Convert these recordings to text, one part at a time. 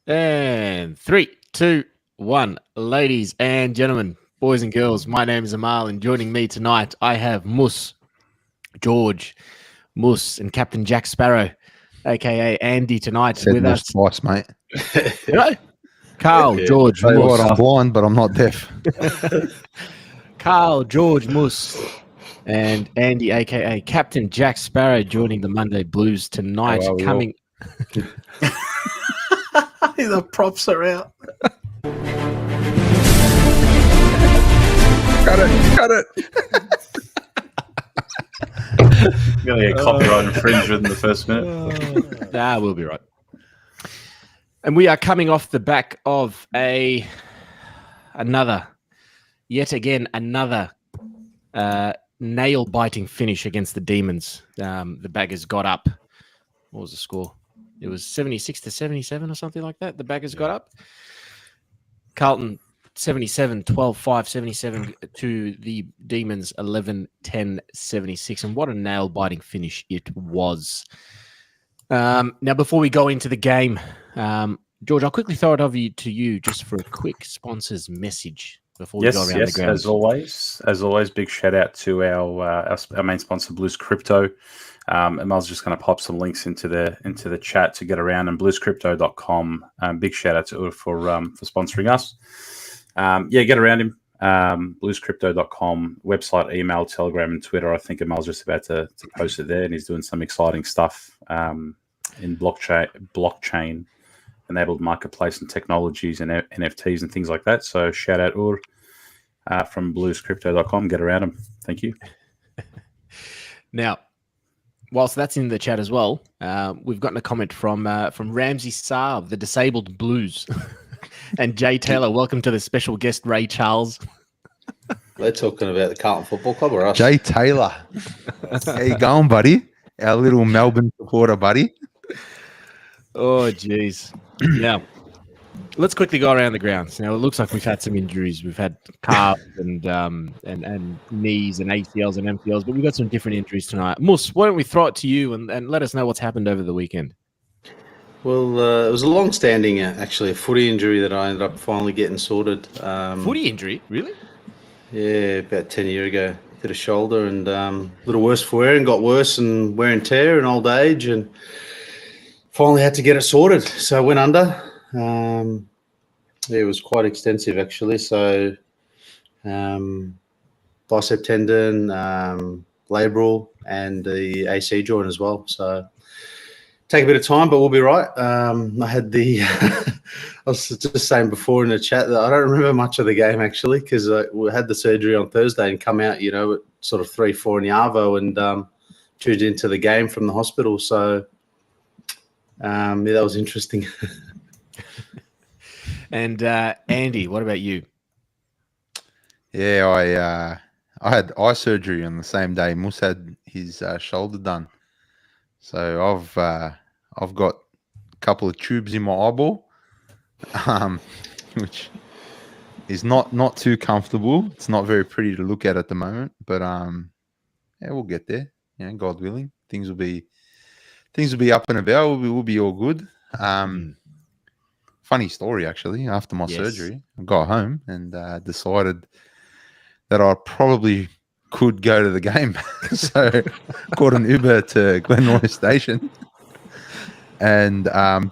And 3, 2, 1. Ladies and gentlemen, boys and girls, my name is Amal, and joining me tonight, I have George, and Captain Jack Sparrow, aka Andy, tonight with us. Twice, mate. You know? Carl, George, Tell you what, I'm blind, but I'm not deaf. Carl, George, and Andy, aka Captain Jack Sparrow, joining the Monday Blues tonight. Coming. The props are out. Cut it. You're going to get copyright infringement in the first minute. We'll be right. And we are coming off the back of another nail-biting finish against the Demons. The Baggers got up. What was the score? It was 76-77 or something like that. The Baggers got up. Carlton 77, 12-5, 77 to the Demons 11-10, 76. And what a nail-biting finish it was. Now, before we go into the game, George, I'll quickly throw it over to you just for a quick sponsor's message before we go around the ground. As always, big shout out to our main sponsor, Blues Crypto. Amal's just going to pop some links into the chat to get around, and bluescrypto.com. Big shout out to for sponsoring us. Get around him. Bluescrypto.com, website, email, Telegram, and Twitter. I think Amal's just about to post it there, and he's doing some exciting stuff in blockchain enabled marketplace and technologies and NFTs and things like that. So shout out from bluescrypto.com. Get around him. Thank you. Now, whilst that's in the chat as well, we've gotten a comment from Ramsey Saab, the Disabled Blues, and Jay Taylor. Welcome to the special guest, Ray Charles. They're talking about the Carlton Football Club or us? Jay Taylor. How you going, buddy? Our little Melbourne supporter, buddy. Oh, jeez. Now, let's quickly go around the grounds. Now, it looks like we've had some injuries. We've had calves and knees and ACLs and MCLs, but we've got some different injuries tonight. Mus, why don't we throw it to you and let us know what's happened over the weekend? Well, it was a long-standing, actually, a footy injury that I ended up finally getting sorted. Footy injury? Really? Yeah, about 10 years ago. Hit a shoulder and a little worse for wear, and got worse and wear and tear and old age, and finally had to get it sorted. So I went under. It was quite extensive, actually. So bicep tendon, labral, and the AC joint as well. So take a bit of time, but we'll be right. I had I was just saying before in the chat that I don't remember much of the game, actually, because we had the surgery on Thursday and come out, at sort of 3-4 in the Arvo, and tuned into the game from the hospital. So that was interesting. And Andy, what about you? Yeah, I had eye surgery on the same day Mus had his shoulder done. So I've got a couple of tubes in my eyeball, which is not too comfortable. It's not very pretty to look at the moment, but we'll get there. God willing, things will be up and about. We'll be all good. Funny story, actually. After my surgery, I got home and decided that I probably could go to the game. So caught an Uber to Glenroy Station and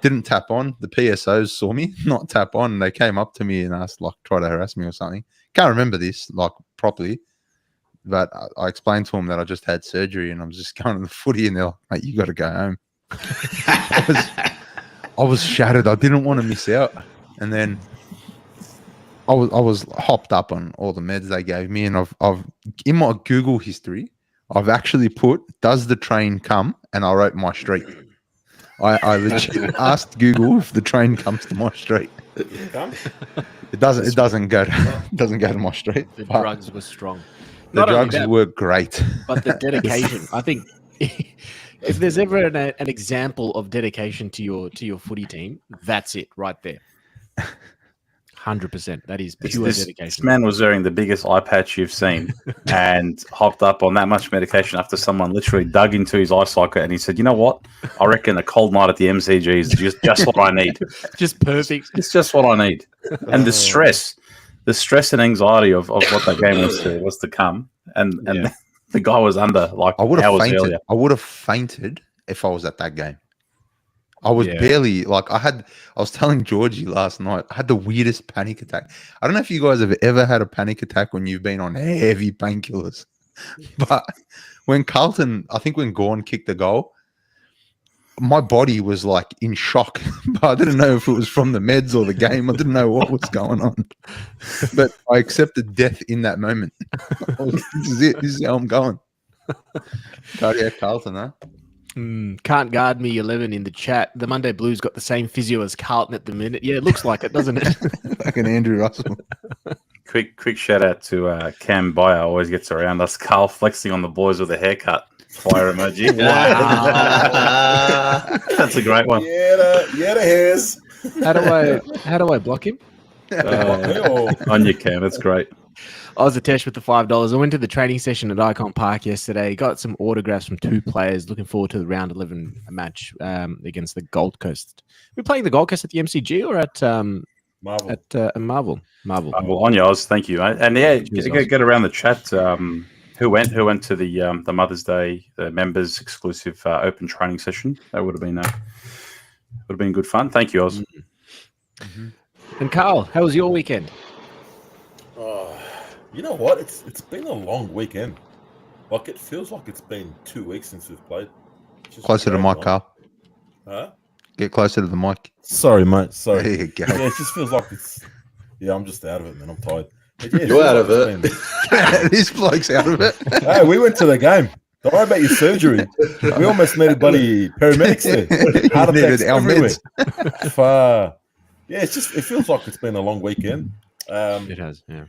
didn't tap on. The PSOs saw me not tap on, and they came up to me and asked, try to harass me or something. Can't remember this properly, but I explained to them that I just had surgery and I'm just going to the footy, and they're like, mate, you got to go home. I was shattered. I didn't want to miss out. And then I was hopped up on all the meds they gave me, and I've in my Google history, I've actually put, does the train come? And I wrote my street. I legit asked Google if the train comes to my street. It doesn't go to my street. The drugs were strong. The drugs were great. But the dedication, I think if there's ever an example of dedication to your footy team, that's it right there. 100%. That is This, pure this dedication. man was wearing the biggest eye patch you've seen and hopped up on that much medication after someone literally dug into his eye socket and he said, you know what? I reckon a cold night at the MCG is just what I need. Just perfect. It's just what I need. And the stress and anxiety of what that game was to come. And the guy was under like I would have hours fainted. earlier. I would have fainted if I was at that game. I was barely like I was telling Georgie last night, I had the weirdest panic attack. I don't know if you guys have ever had a panic attack when you've been on heavy painkillers, but when Gorn kicked the goal, my body was like in shock. But I didn't know if it was from the meds or the game. I didn't know what was going on. But I accepted death in that moment. This is it. This is how I'm going. Cardiac Carlton, huh? Can't guard me 11 in the chat. The Monday Blues got the same physio as Carlton at the minute. Yeah, it looks like it, doesn't it? Like an Andrew Russell. Quick shout out to Cam Byer, always gets around us. Carl flexing on the boys with a haircut. Fire emoji. That's a great one. Yeah, the hairs. How do I block him? On your Cam, that's great. I was attached with the $5. I went to the training session at Icon Park yesterday. Got some autographs from 2 players. Looking forward to the round 11 match against the Gold Coast. We're playing the Gold Coast at the MCG or at Marvel. At Marvel. Well, on yours, thank you. And yeah, get around the chat. Who went to the Mother's Day members exclusive open training session? That would have been good fun. Thank you, Oz. Mm-hmm. And Carl, how was your weekend? You know what? It's been a long weekend. Like it feels like it's been 2 weeks since we've played. Closer to the mic, Carl. Huh? Get closer to the mic. Sorry, mate. Sorry. There you go. Yeah, it just feels like it's. Yeah, I'm just out of it, man. I'm tired. Yeah, You're out of it. This bloke's out of it. Hey, we went to the game. Don't worry about your surgery. We almost needed bloody paramedics there. Heart attacks our everywhere. meds. Yeah, it feels like it's been a long weekend. It has, yeah.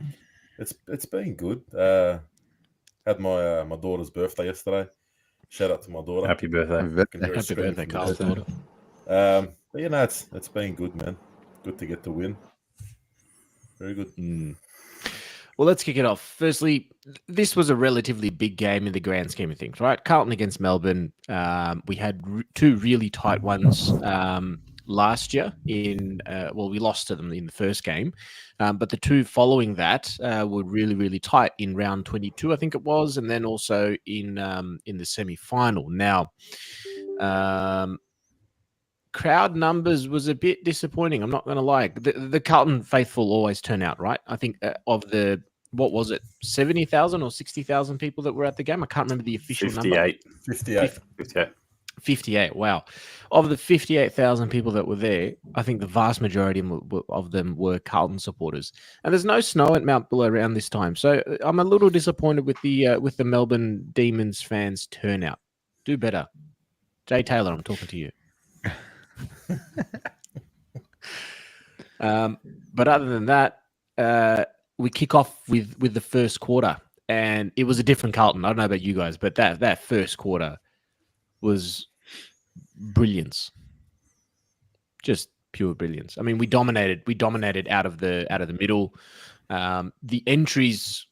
It's been good. Had my daughter's birthday yesterday. Shout out to my daughter. Happy birthday. Happy birthday, Carl. But you know, it's been good, man. Good to get the win. Very good. Well, let's kick it off. Firstly, this was a relatively big game in the grand scheme of things, right? Carlton against Melbourne. We had 2 really tight ones last year. We lost to them in the first game, but the 2 following that were really, really tight in round 22, I think it was, and then also in the semi-final. Now, crowd numbers was a bit disappointing. I'm not going to lie. The Carlton faithful always turn out, right? I think of the, what was it, 70,000 or 60,000 people that were at the game? I can't remember the official number. 58. Wow. Of the 58,000 people that were there, I think the vast majority of them were Carlton supporters. And there's no snow at Mount Buller around this time. So I'm a little disappointed with the Melbourne Demons fans turnout. Do better. Jay Taylor, I'm talking to you. But other than that, we kick off with the first quarter, and it was a different Carlton. I don't know about you guys, but that first quarter was brilliance, just pure brilliance. I mean, we dominated out of the middle. The entries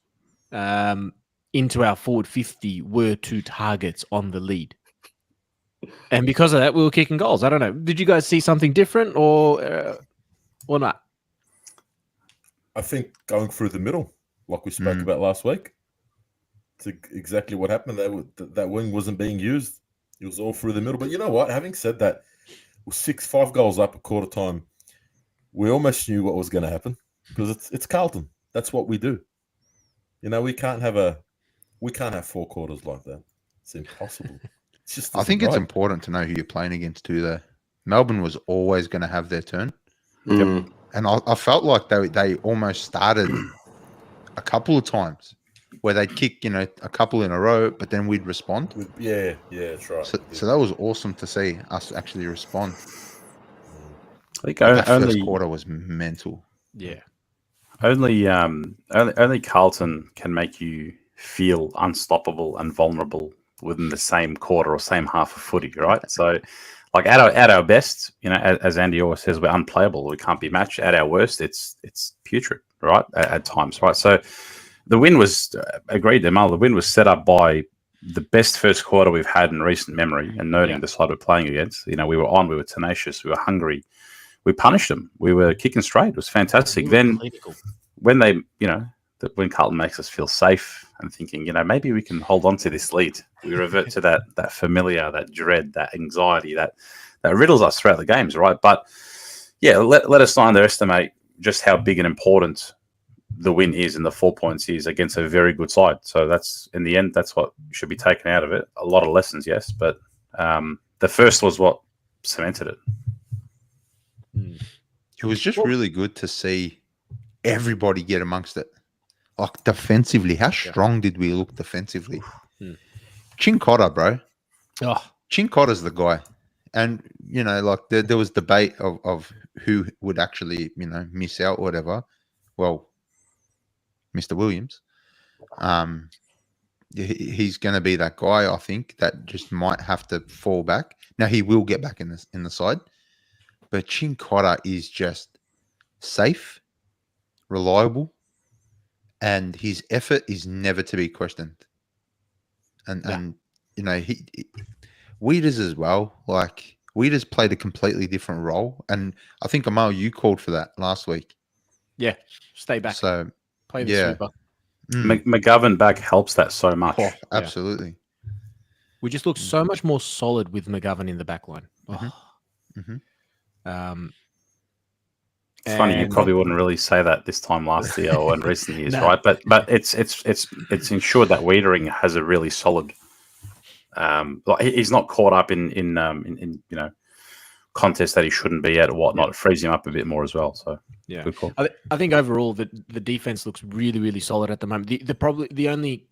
into our forward 50 were 2 targets on the lead. And because of that, we were kicking goals. I don't know. Did you guys see something different or not? I think going through the middle, like we spoke about last week, it's exactly what happened. That wing wasn't being used. It was all through the middle. But you know what? Having said that, we're 5 goals up at quarter time. We almost knew what was going to happen because it's Carlton. That's what we do. You know, we can't have 4 quarters like that. It's impossible. I think it's important to know who you're playing against too, though. Melbourne was always going to have their turn. Yep. And I felt like they almost started a couple of times where they'd kick, a couple in a row, but then we'd respond. Yeah, that's right. So that was awesome to see us actually respond. I think that first quarter was mental. Yeah. Only Carlton can make you feel unstoppable and vulnerable within the same quarter or same half of footy, right? So like at our best, as Andy always says, we're unplayable. We can't be matched. At our worst, it's putrid, right? At times, right? So the win was agreed, Mal. The win was set up by the best first quarter we've had in recent memory, and noting the side we're playing against. We were tenacious, we were hungry, we punished them, we were kicking straight. It was fantastic. Then when they, when Carlton makes us feel safe and thinking, maybe we can hold on to this lead, we revert to that familiar, that dread, that anxiety that riddles us throughout the games, right? But yeah, let us not underestimate just how big and important the win is and the 4 points is against a very good side. So that's, in the end, that's what should be taken out of it. A lot of lessons, yes, but the first was what cemented it. It was just really good to see everybody get amongst it. Like defensively, how strong did we look defensively? Chincotta, bro. Chincotta's the guy. And, like there was debate of who would actually, miss out or whatever. Well, Mr. Williams. He's going to be that guy, I think, that just might have to fall back. Now, he will get back in the side. But Chincotta is just safe, reliable, and his effort is never to be questioned. And Weeders as well. Like, Weeders played a completely different role. And I think, Amal, you called for that last week. Yeah, stay back. So, play the sweeper. McGovern back helps that so much. Oh, absolutely. We just look so much more solid with McGovern in the back line. It's funny, you probably wouldn't really say that this time last year or in recent years, right? But it's ensured that Wiedering has a really solid. He's not caught up in contests that he shouldn't be at or whatnot. It frees him up a bit more as well. So yeah, good call. I think overall the defense looks really, really solid at the moment. The only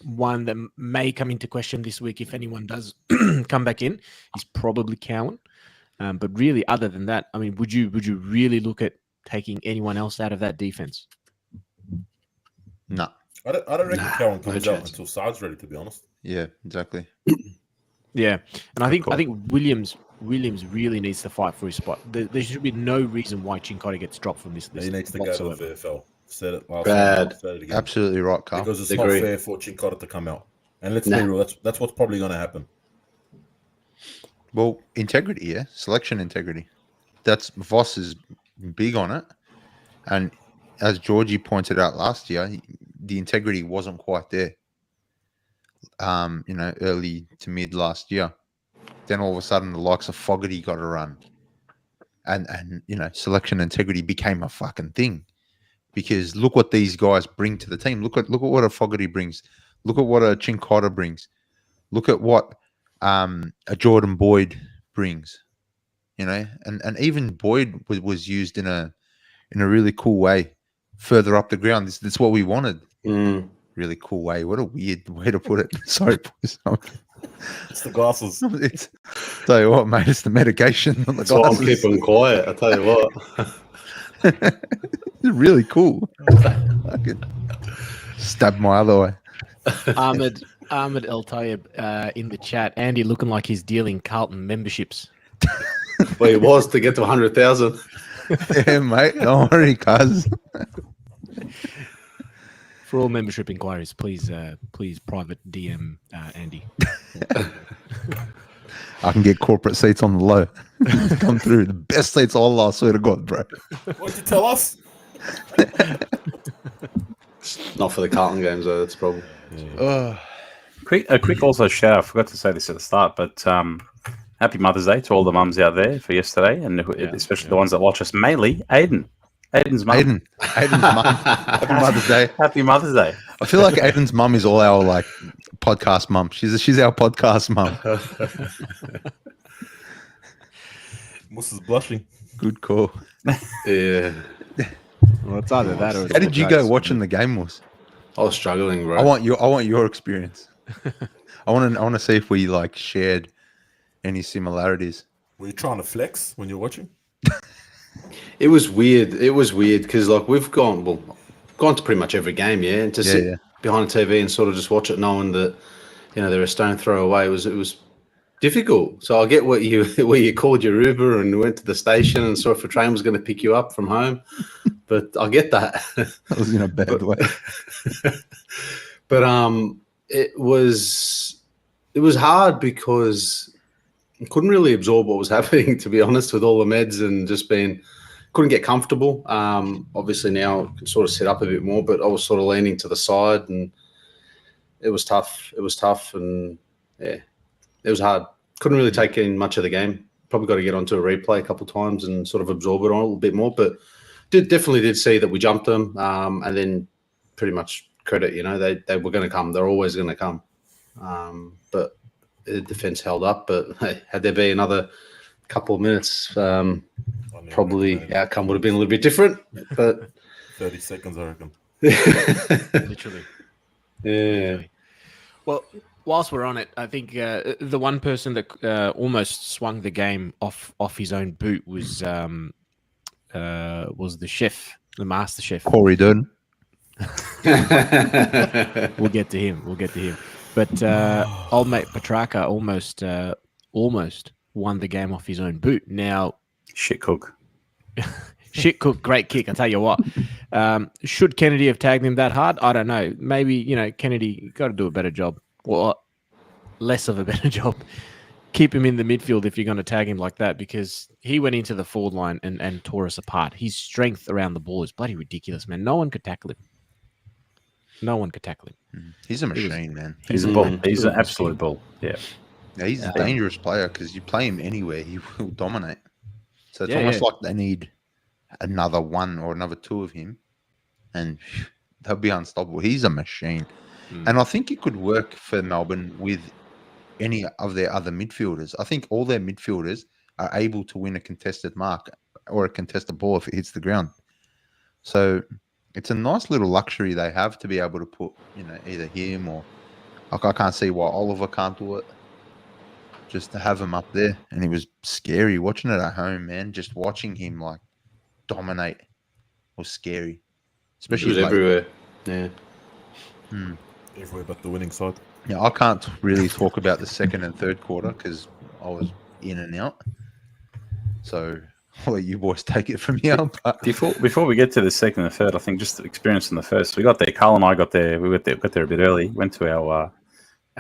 one that may come into question this week, if anyone does come back in, is probably Cowan. But really, other than that, I mean, would you really look at taking anyone else out of that defense? No. I don't reckon Cowan comes out until Sard's ready, to be honest. Yeah, exactly. Yeah, and I think Williams really needs to fight for his spot. There should be no reason why Chincotta gets dropped from this list. He needs to go to the VFL. Said it last Bad. week. Said it again. Absolutely right, Carl. Because it's not fair for Chincotta to come out. And let's be real, that's what's probably going to happen. Well, integrity, yeah. Selection integrity. That's Voss is big on it. And as Georgie pointed out last year, the integrity wasn't quite there. Early to mid last year. Then all of a sudden the likes of Fogarty got a run. And selection integrity became a fucking thing. Because look what these guys bring to the team. Look at what a Fogarty brings. Look at what a Chincotta brings. Look at what a Jordan Boyd brings, and even Boyd was used in a really cool way further up the ground. That's what we wanted. Really cool way. What a weird way to put it. Sorry, boys. It's the glasses. Tell you what, mate, it's the medication on the That's why glasses. I'm keeping quiet. I tell you what. It's really cool. I could stab my other eye. Ahmed El Tayyib in the chat. Andy looking like he's dealing Carlton memberships. Well, it was to get to 100,000. Yeah, mate. Don't worry, cuz. For all membership inquiries, please private DM Andy. I can get corporate seats on the low. Come through. The best seats all I swear to God, bro. What'd you tell us? Not for the Carlton games, though. That's the problem. Yeah. A quick also shout out. I forgot to say this at the start, but happy Mother's Day to all the mums out there for yesterday, and especially the ones that watch us. Mainly Aiden's mum. Aiden's mum. Happy Mother's Day. Happy Mother's Day. I feel like Aiden's mum is all our podcast mum. She's our podcast mum. Mus is blushing. Good call. Yeah. Well, it's either that or. How did you go watching the game, Mus? I was struggling, bro. I want your experience. I want to see if we shared any similarities. Were you trying to flex when you're watching? It was weird. Because we've gone to pretty much every game, yeah, and to sit behind a TV and sort of just watch it, knowing that they're a stone throw away. It was difficult. So I get what you called your Uber and went to the station and saw if a train was going to pick you up from home. But I get that. That was in a bad way. But it was hard because I couldn't really absorb what was happening, to be honest, with all the meds and just couldn't get comfortable. Obviously now I can sort of sit up a bit more, but I was sort of leaning to the side and it was tough. It was tough and yeah, it was hard. Couldn't really take in much of the game. Probably got to get onto a replay a couple of times and sort of absorb it on a little bit more, but definitely did see that we jumped them and then pretty much credit, they were going to come. They're always going to come. But the defense held up. But hey, had there been another couple of minutes, probably the outcome would have been a little bit different. But 30 seconds, I reckon. Literally. Yeah. Literally. Well, whilst we're on it, I think the one person that almost swung the game off his own boot was the chef, the master chef. Corey Durden. We'll get to him. But old mate Petrarca almost won the game off his own boot. Now, Shit cook, great kick. I tell you what. Should Kennedy have tagged him that hard? I don't know. Maybe Kennedy got to do a better job, or less of a better job. Keep him in the midfield if you're going to tag him like that, because he went into the forward line and tore us apart. His strength around the ball is bloody ridiculous, man. No one could tackle him. He's a machine, man. he's a bull. He's an absolute bull. Yeah. Yeah, he's a dangerous player because you play him anywhere, he will dominate. So it's almost like they need another one or another two of him, and they'll be unstoppable. He's a machine. And I think it could work for Melbourne with any of their other midfielders. I think all their midfielders are able to win a contested mark or a contested ball if it hits the ground. So it's a nice little luxury they have to be able to put, either him or I can't see why Oliver can't do it. Just to have him up there. And it was scary watching it at home, man. Just watching him dominate was scary. Especially it was everywhere. Yeah. Everywhere but the winning side. Yeah, I can't really talk about the second and third quarter because I was in and out. So I'll let you boys take it from here. But Before we get to the second and third, I think just the experience in the first. We got there. Carl and I got there. We got there a bit early. Went to our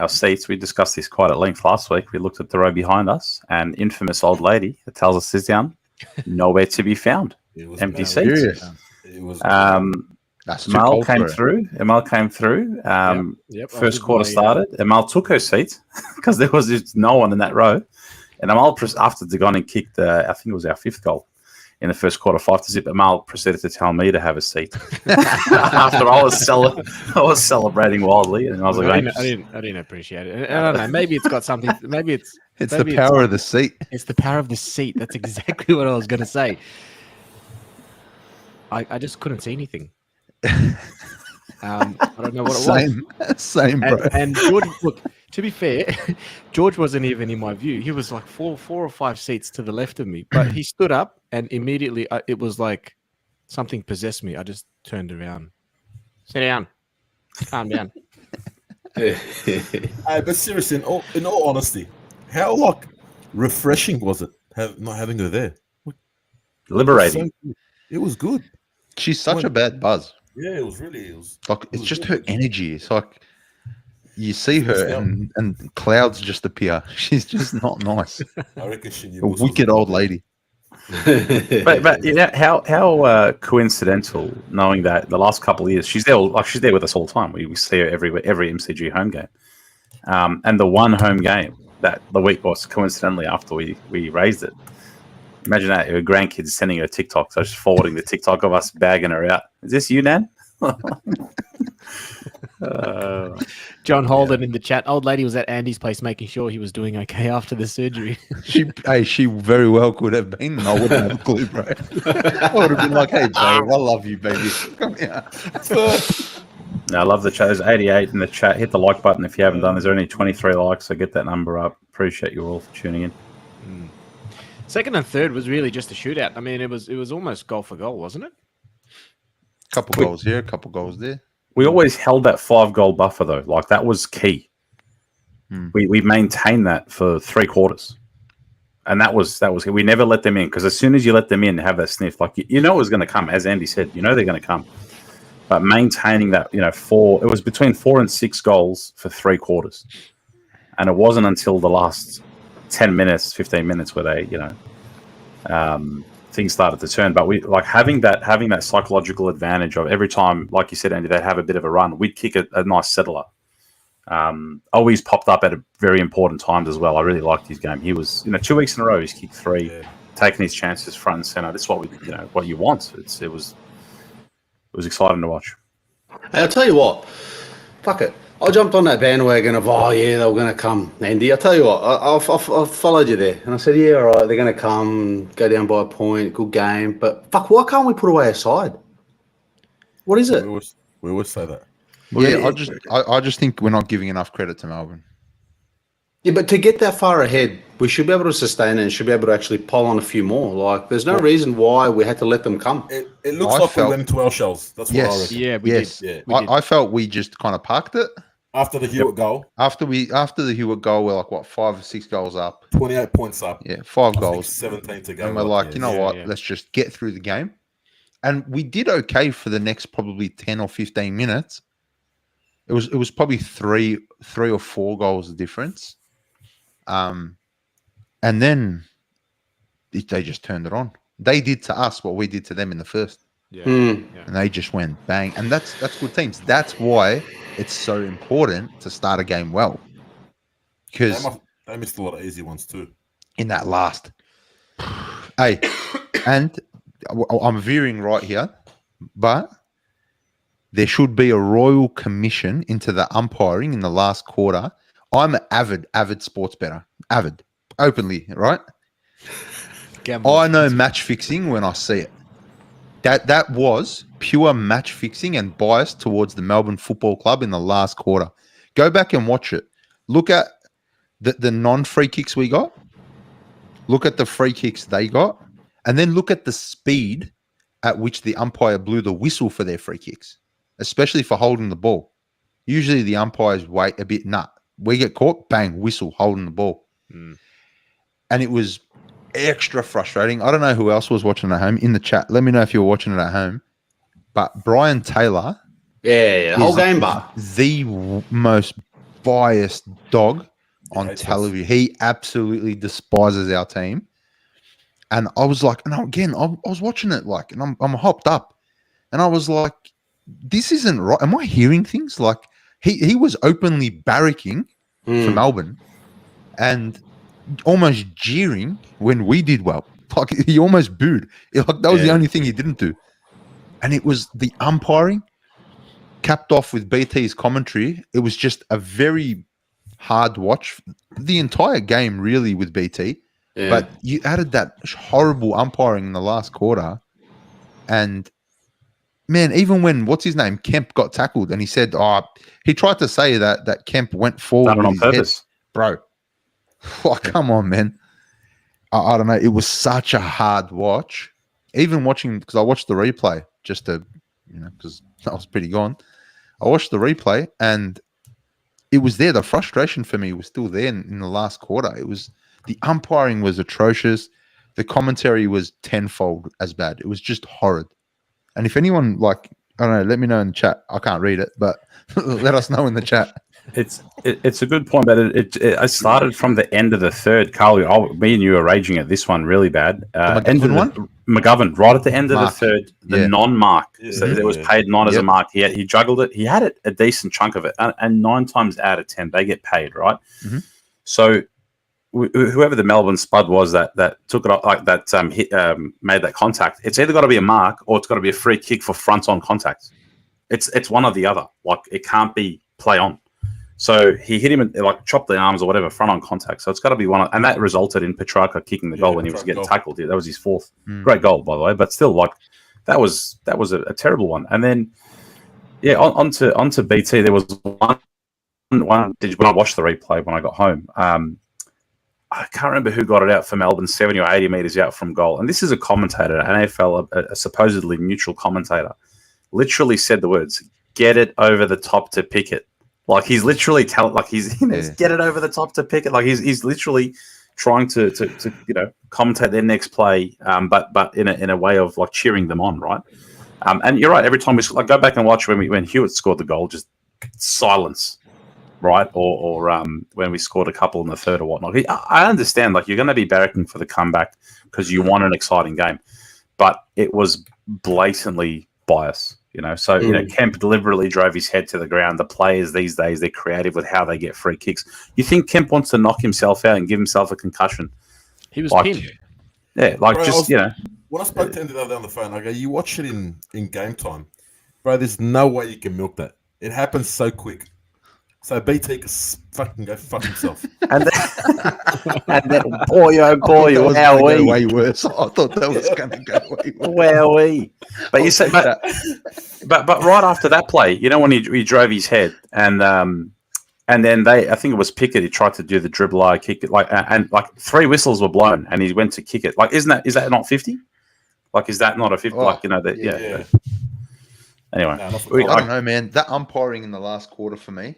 seats. We discussed this quite at length last week. We looked at the row behind us, and infamous old lady that tells us to sit down, nowhere to be found. Empty seats. It was. Amal came through. First quarter started. Amal took her seat because there was just no one in that row. And Amal, after they gone and kicked, I think it was our fifth goal in the first quarter, 5-0. Amal proceeded to tell me to have a seat after I was celebrating wildly, and I was like, I didn't appreciate it. I don't know. Maybe it's got something. Maybe it's the power of the seat. It's the power of the seat. That's exactly what I was going to say. I just couldn't see anything. I don't know what it was. Same, bro. And George, look, to be fair, George wasn't even in my view. He was like four or five seats to the left of me. But he stood up, and immediately it was like something possessed me. I just turned around. Sit down. Calm down. But seriously, in all honesty, how refreshing was it not having her there? Liberating. It was good. She's such a bad buzz. Yeah, it was really. It's just her energy. It's like you see her and clouds just appear. She's just not nice. I reckon she knew. A wicked old lady. but how coincidental, knowing that the last couple of years she's there with us all the time. We see her every MCG home game, and the one home game that the week was coincidentally after we raised it. Imagine that, her grandkids sending her TikTok, so just forwarding the TikTok of us bagging her out. Is this you, Nan? John Holden in the chat. Old lady was at Andy's place making sure he was doing okay after the surgery. She very well could have been. I wouldn't have a clue, bro. I would have been like, hey, babe, I love you, baby. Come here. No, I love the chat. There's 88 in the chat. Hit the like button if you haven't done. There's only 23 likes, so get that number up. Appreciate you all for tuning in. Second and third was really just a shootout. I mean, it was almost goal for goal, wasn't it? Couple goals here, a couple goals there. We always held that 5-goal buffer, though. Like, that was key. We maintained that for 3 quarters. And that was we never let them in, because as soon as you let them in, have that sniff, like you know it was going to come, as Andy said, you know they're going to come. But maintaining that, it was between 4 and 6 goals for 3 quarters, and it wasn't until the last 10 minutes, 15 minutes where they, things started to turn. But we like having that psychological advantage of every time, like you said, Andy, they'd have a bit of a run, we'd kick a nice settler. Always popped up at a very important times as well. I really liked his game. He was, 2 weeks in a row, he's kicked 3, taking his chances front and center. This is what what you want. It was exciting to watch. Hey, I'll tell you what, fuck it. I jumped on that bandwagon of, they were going to come, Andy. I'll tell you what, I followed you there. And I said, all right, they're going to come, go down by a point, good game. But, fuck, why can't we put away a side? What is it? We always say that. Well, I just think we're not giving enough credit to Melbourne. Yeah, but to get that far ahead, we should be able to sustain it and should be able to actually pull on a few more. Like, there's no reason why we had to let them come. It looks like we went into our shells. That's what I reckon. Yeah, we did. Yeah. I felt we just kind of parked it. After the Hewitt goal. After the Hewitt goal, we're like, 5 or 6 goals up. 28 points up. Yeah, 5 goals. 17 to go. And we're like, let's just get through the game. And we did okay for the next probably 10 or 15 minutes. It was probably three or 4 goals of difference. And then they just turned it on. They did to us what we did to them in the first. Yeah. And they just went bang. And that's good teams. That's why it's so important to start a game well. Because they missed a lot of easy ones too. In that last. Hey, and I'm veering right here, but there should be a royal commission into the umpiring in the last quarter. I'm an avid sports bettor. Avid. Openly, right? I know match fixing when I see it. That was pure match fixing and bias towards the Melbourne Football Club in the last quarter. Go back and watch it. Look at the non-free kicks we got. Look at the free kicks they got. And then look at the speed at which the umpire blew the whistle for their free kicks, especially for holding the ball. Usually the umpires wait a bit nut. We get caught, bang, whistle, holding the ball. And it was extra frustrating. I don't know who else was watching at home in the chat. Let me know if you're watching it at home. But Brian Taylor, whole game bar, the most biased dog on television. He absolutely despises our team. And I was like, and again, I was watching it like, and I'm hopped up, and I was like, this isn't right. Am I hearing things? Like he was openly barracking for Melbourne, and almost jeering when we did well. Like he almost booed. Like that was the only thing he didn't do. And it was the umpiring capped off with BT's commentary. It was just a very hard watch. The entire game really with BT. Yeah. But you added that horrible umpiring in the last quarter. And man, even when what's his name? Kemp got tackled and he said, he tried to say that Kemp went forward with on his purpose. Head. Bro. Oh, come on, man. I don't know. It was such a hard watch. Even watching, because I watched the replay just to, because I was pretty gone. I watched the replay and it was there. The frustration for me was still there in the last quarter. It was, the umpiring was atrocious. The commentary was tenfold as bad. It was just horrid. And if anyone, I don't know, let me know in the chat. I can't read it, but let us know in the chat. It's a good point, but it started from the end of the third. Carl, me and you were raging at this one really bad. McGovern, right at the end of the third, the non-mark. So there was paid not as a mark. He juggled it. He had a decent chunk of it, and 9 times out of 10 they get paid, right? Mm-hmm. So whoever the Melbourne spud was that took it off, made that contact, it's either got to be a mark or it's got to be a free kick for front-on contact. It's one or the other. It can't be play on. So he hit him and chopped the arms or whatever, front on contact. So it's got to be one, and that resulted in Petrarca kicking the goal when he was getting tackled. Yeah, that was his 4th great goal, by the way. But still, that was a terrible one. And then, onto BT. There was one. When I watched the replay when I got home, I can't remember who got it out for Melbourne, 70 or 80 meters out from goal. And this is a commentator, an AFL, a supposedly neutral commentator, literally said the words, "Get it over the top to pick it." Like he's literally he's get it over the top to pick it. Like he's literally trying to commentate their next play, but in a way of like cheering them on, right? And you're right. Every time we go back and watch when Hewitt scored the goal, just silence, right? Or when we scored a couple in the third or whatnot. I understand, like you're going to be barracking for the comeback because you want an exciting game, but it was blatantly bias. So Kemp deliberately drove his head to the ground. The players these days, they're creative with how they get free kicks. You think Kemp wants to knock himself out and give himself a concussion? He was pinned. Yeah, Bro, when I spoke to Andy the other day on the phone, I go, you watch it in game time, bro. There's no way you can milk that. It happens so quick. So BT can fucking go fuck himself. and then boy, go way worse. I thought that was going to go way worse. But you said, but right after that play, when he drove his head and then I think it was Pickett. He tried to do the dribbler kick it and 3 whistles were blown and he went to kick it. Like, is that not 50? Like, is that not a 50? Yeah. Anyway, I don't know, man. That umpiring in the last quarter for me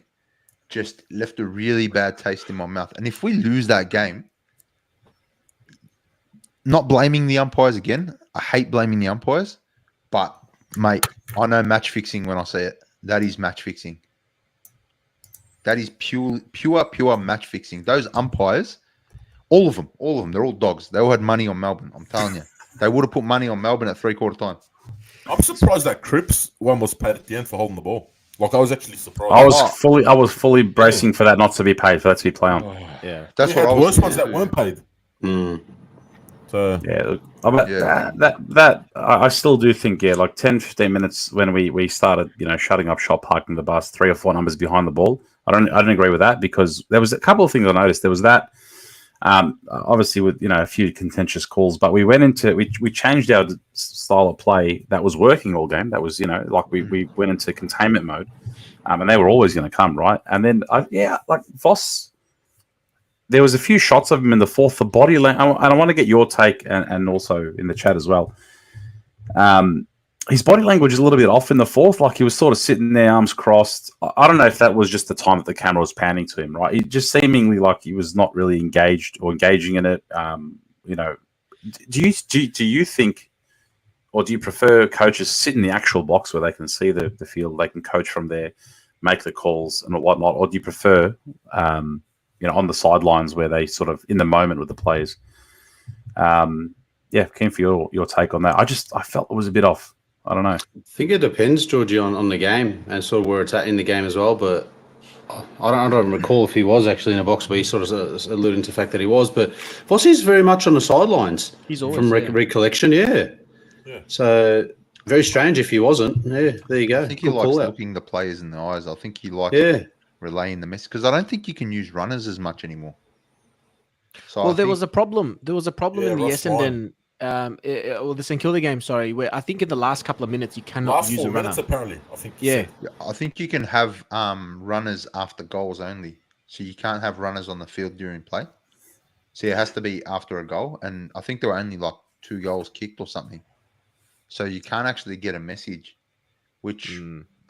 just left a really bad taste in my mouth. And if we lose that game, not blaming the umpires again, I hate blaming the umpires, but mate, I know match fixing when I say it. That is match fixing. That is pure match fixing. Those umpires, all of them, they're all dogs. They all had money on Melbourne. I'm telling you, they would have put money on Melbourne at 3/4 time. I'm surprised that Cripps one was paid at the end for holding the ball. Like, I was actually surprised. I was fully bracing for that not to be paid, for that to be play on. Yeah, that's what I was. Worst ones too. that weren't paid. So that I still do think like 10-15 minutes when we started shutting up shop, parking the bus 3 or 4 numbers behind the ball. I don't agree with that because there was a couple of things I noticed. There was that obviously with a few contentious calls, but we went into we changed our style of play that was working all game. That was like we went into containment mode, and they were always going to come right. And then like Voss, there was a few shots of him in the fourth. The body language, and I want to get your take and also in the chat as well. His body language is a little bit off in the fourth. Like he was sort of sitting there, arms crossed. I don't know if that was just the time that the camera was panning to him, right? He just seemingly like he was not really engaged or engaging in it. Do you think, or do you prefer coaches sit in the actual box where they can see the field, they can coach from there, make the calls and whatnot, or do you prefer, on the sidelines where they sort of in the moment with the players? Keen for your take on that. I felt it was a bit off. I don't know. I think it depends, Georgie, on the game and sort of where it's at in the game as well. But I don't recall if he was actually in a box, but he sort of alluding to the fact that he was. But Vossi's very much on the sidelines. He's always from recollection, yeah. So very strange if he wasn't. Yeah, there you go. I think he likes looking the players in the eyes. I think he likes relaying the message because I don't think you can use runners as much anymore. So there was a problem. There was a problem in the Essendon. The St Kilda game, sorry, where I think in the last couple of minutes you cannot use a runner. Apparently, I think. I think you can have runners after goals only, so you can't have runners on the field during play. So it has to be after a goal, and I think there were only like 2 goals kicked or something. So you can't actually get a message, which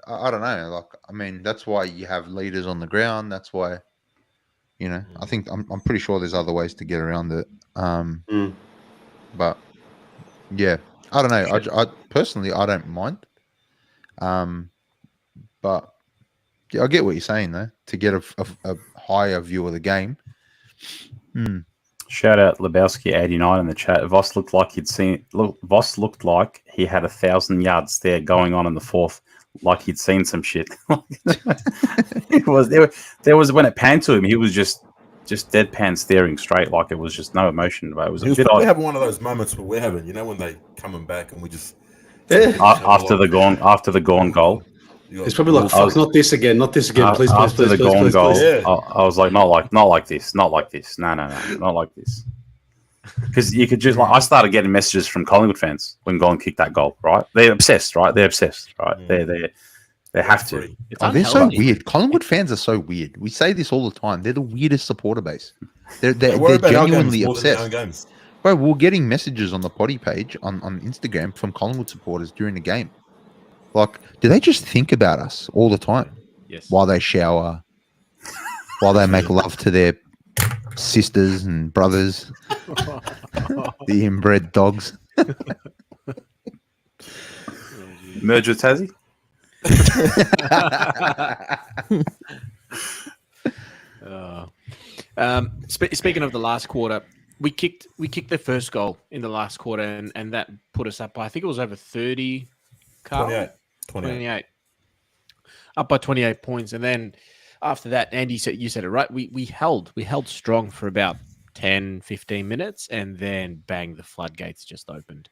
I don't know. Like, I mean, that's why you have leaders on the ground. That's why, I think I'm pretty sure there's other ways to get around it. But yeah, I don't know. I personally, I don't mind. But yeah, I get what you're saying though. To get a higher view of the game. Shout out Lebowski89 in the chat. Voss looked like Voss looked like he had 1,000 yard stare going on in the fourth, like he'd seen some shit. It was there was when it panned to him, he was just deadpan staring straight, like it was just no emotion. But it was a bit odd. We having one of those moments where we're having, when they coming back and we just after the gone goal. It's probably like, fuck, not this again, please. After the gone goal, yeah. I was like, not like this. No, not like this. Because you could just I started getting messages from Collingwood fans when Gone kicked that goal. Right, they're obsessed. Right, they have to. They're so weird. Collingwood fans are so weird. We say this all the time. They're the weirdest supporter base. They're genuinely obsessed. Bro, we're getting messages on the potty page on Instagram from Collingwood supporters during the game. Like, do they just think about us all the time? Yes. while they shower, while they make love to their sisters and brothers, the inbred dogs. Merge with Tassie? Speaking of the last quarter, we kicked the first goal in the last quarter, and that put us up by, I think it was over 30. Carl? 28. Up by 28 points, and then after that, Andy said, you said it right. We held strong for about 10, 15 minutes, and then bang, the floodgates just opened.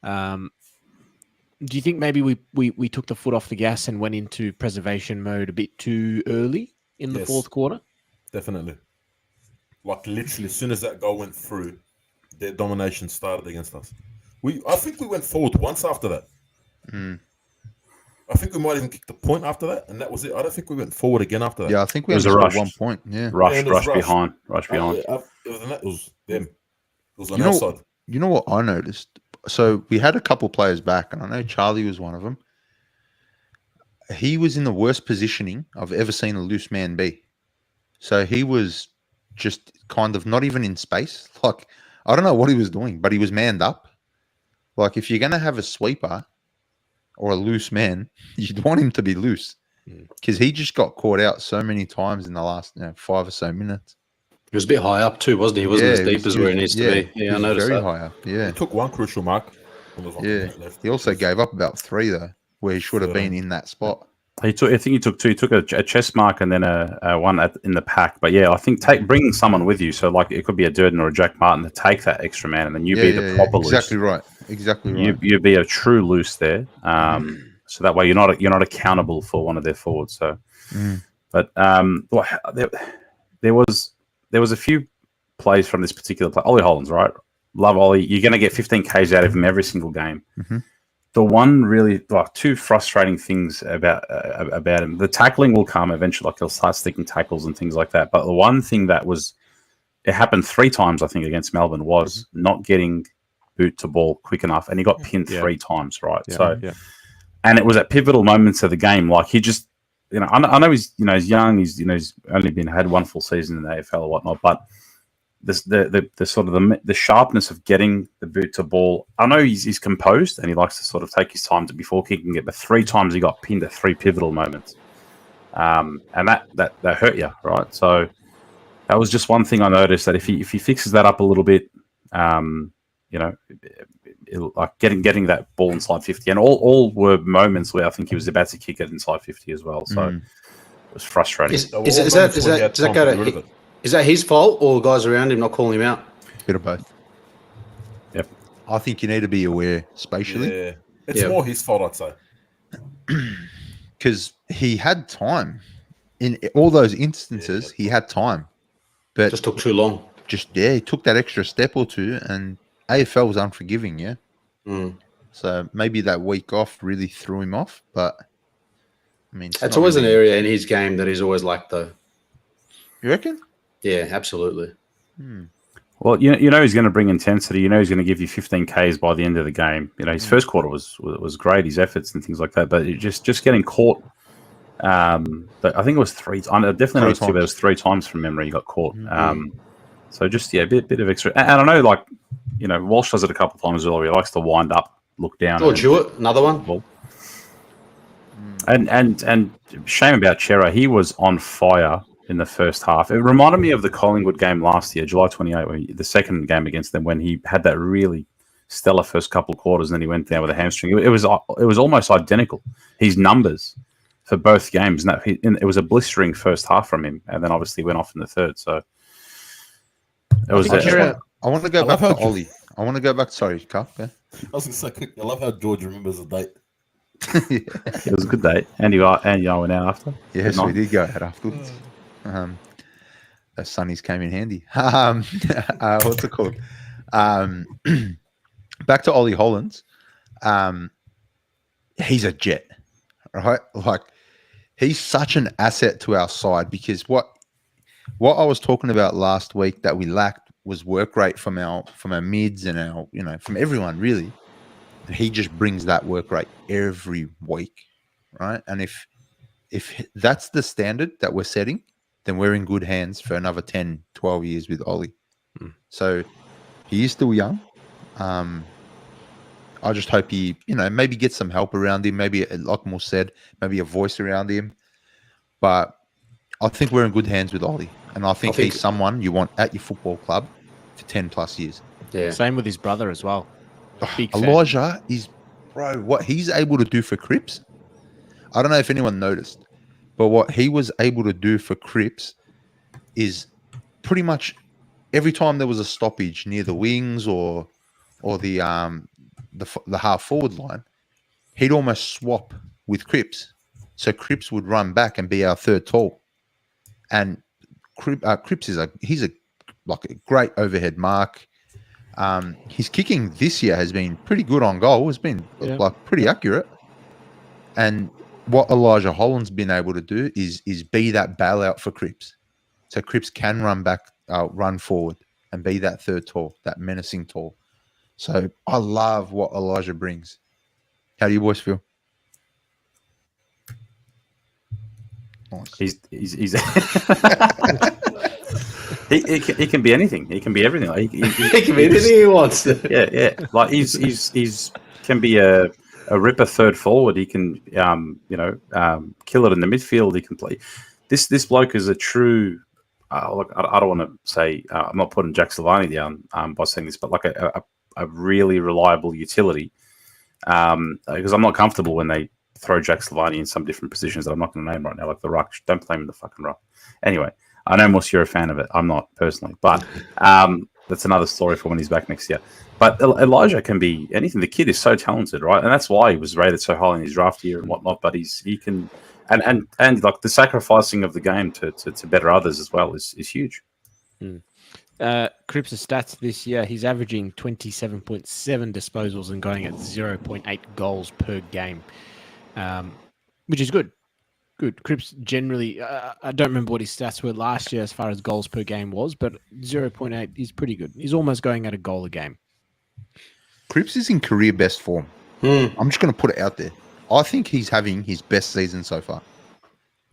Do you think maybe we took the foot off the gas and went into preservation mode a bit too early in the fourth quarter? Definitely. Like literally, as soon as that goal went through, their domination started against us. I think we went forward once after that. I think we might even kick the point after that, and that was it. I don't think we went forward again after that. Yeah, I think we It was only a scored rush. 1 point. Yeah. Rush behind. Other than that, it was them. It was on You our know, side. you know what I noticed? So we had a couple players back, and I know Charlie was one of them. He was in the worst positioning I've ever seen a loose man be. So he was just kind of not even in space. Like, I don't know what he was doing, but he was manned up. Like, if you're going to have a sweeper or a loose man, you'd want him to be loose, because he just got caught out so many times in the last 5 or so minutes. He was a bit high up too, wasn't he? He wasn't as he deep was- as where he needs to be. he Yeah, I was noticed very that. high up. Yeah, He took one crucial mark. When there was like a yeah. minute left. He also gave up about 3 though, where he should have been in that spot. I think he took 2. He took a chest mark and then a one in the pack. But yeah, I think bringing someone with you. So like it could be a Durden or a Jack Martin to take that extra man, and then you be the proper loose. Exactly right. Exactly right. You be a true loose there. So that way you're not accountable for one of their forwards. So, but there was a few plays from this particular play. Ollie Hollands, right? Love Ollie. You're going to get 15 Ks out of him every single game. The one really, two frustrating things about him. The tackling will come eventually. Like he'll start sticking tackles and things like that. But the one thing it happened 3 times, I think, against Melbourne, was not getting boot to ball quick enough, and he got pinned 3 times, right? And it was at pivotal moments of the game. Like he just, I know he's young. He's only had 1 full season in the AFL or whatnot, but the sort of the sharpness of getting the boot to ball. I know he's composed and he likes to sort of take his time before kicking it, but 3 times he got pinned at 3 pivotal moments, and that hurt you, right? So that was just one thing I noticed, that if he fixes that up a little bit, like getting that ball inside 50, and all were moments where I think he was about to kick it inside 50 as well. So it was frustrating. Is that his fault, or guys around him not calling him out? Bit of both. Yep. I think you need to be aware spatially. Yeah, it's more his fault, I'd say. Because he had time. In all those instances, he had time. But Just took too long. he took that extra step or 2, and AFL was unforgiving, yeah? So maybe that week off really threw him off, but I mean... It's always an area in his game that he's always like, though. You reckon? Yeah, absolutely. Well, he's going to bring intensity. He's going to give you 15 Ks by the end of the game. His first quarter was great, his efforts and things like that. But just getting caught. But I think it was 3. I definitely know it was 2, but it was 3 times from memory he got caught. So just a bit of extra. And I know, like, Walsh does it a couple of times as well. He likes to wind up, look down. George Hewitt, another one. And shame about Chera. He was on fire in the first half. It reminded me of the Collingwood game last year, July 28, the second game against them, when he had that really stellar first couple of quarters, and then he went down with a hamstring. It was almost identical, his numbers for both games. And it was a blistering first half from him, and then obviously went off in the third. So it was. I want to go back to Ollie. I want to go back. Sorry, Carl. Yeah. I was going to say, quick, I love how George remembers the date. It was a good day. Andy and I went out after. Yes, we did go out afterwards. Those sunnies came in handy. What's it called? Back to Ollie Hollands. He's a jet, right? Like, he's such an asset to our side, because what I was talking about last week that we lacked was work rate from our mids and our, from everyone really. He just brings that work rate every week, right? And if if that's the standard that we're setting, then we're in good hands for another 10, 12 years with Ollie. So he is still young. I just hope he, maybe get some help around him. Maybe, like Moore said, maybe a voice around him. But I think we're in good hands with Ollie. And I think he's someone you want at your football club for 10 plus years. Yeah. Same with his brother as well. Big fan. Elijah is, bro, what he's able to do for Cripps. I don't know if anyone noticed, but what he was able to do for Cripps is pretty much every time there was a stoppage near the wings or the half forward line, he'd almost swap with Cripps. So Cripps would run back and be our third tall. And Cripps is a great overhead mark. His kicking this year has been pretty good on goal. It's been pretty accurate. And what Elijah Holland's been able to do is be that bailout for Cripps. So Cripps can run forward and be that third tall, that menacing tall. So I love what Elijah brings. How do you boys feel? Nice. He's he can be anything. He can be everything. Like, He can be anything he wants. Yeah. Like he's can be a ripper third forward. He can kill it in the midfield. He can play. This bloke is a true. Look, I don't want to say I'm not putting Jack Silvani down by saying this, but like a really reliable utility. Because I'm not comfortable when they throw Jack Silvani in some different positions that I'm not going to name right now, like the ruck. Don't play him in the fucking ruck. Anyway, I know Moose, you're a fan of it. I'm not personally, but that's another story for when he's back next year. But Elijah can be anything. The kid is so talented, right? And that's why he was rated so highly in his draft year and whatnot. But he can, and like the sacrificing of the game to better others as well is huge. Cripps' stats this year, he's averaging 27.7 disposals and going at 0.8 goals per game, which is good. Good. Cripps generally, I don't remember what his stats were last year as far as goals per game was, but 0.8 is pretty good. He's almost going at a goal a game. Cripps is in career best form. I'm just going to put it out there. I think he's having his best season so far.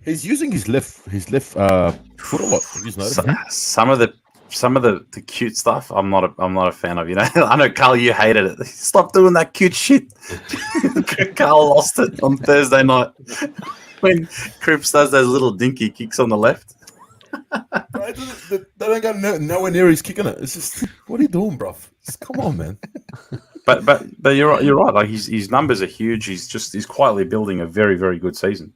He's using his left foot a lot. Have you noticed? Some of the cute stuff, I'm not a fan of. I know Carl, you hated it. Stop doing that cute shit. Carl lost it on Thursday night when Cripps does those little dinky kicks on the left. They don't go nowhere near he's kicking it. It's just, what are you doing, bro? Just, come on, man. But you're right. Like his numbers are huge. He's quietly building a very, very good season.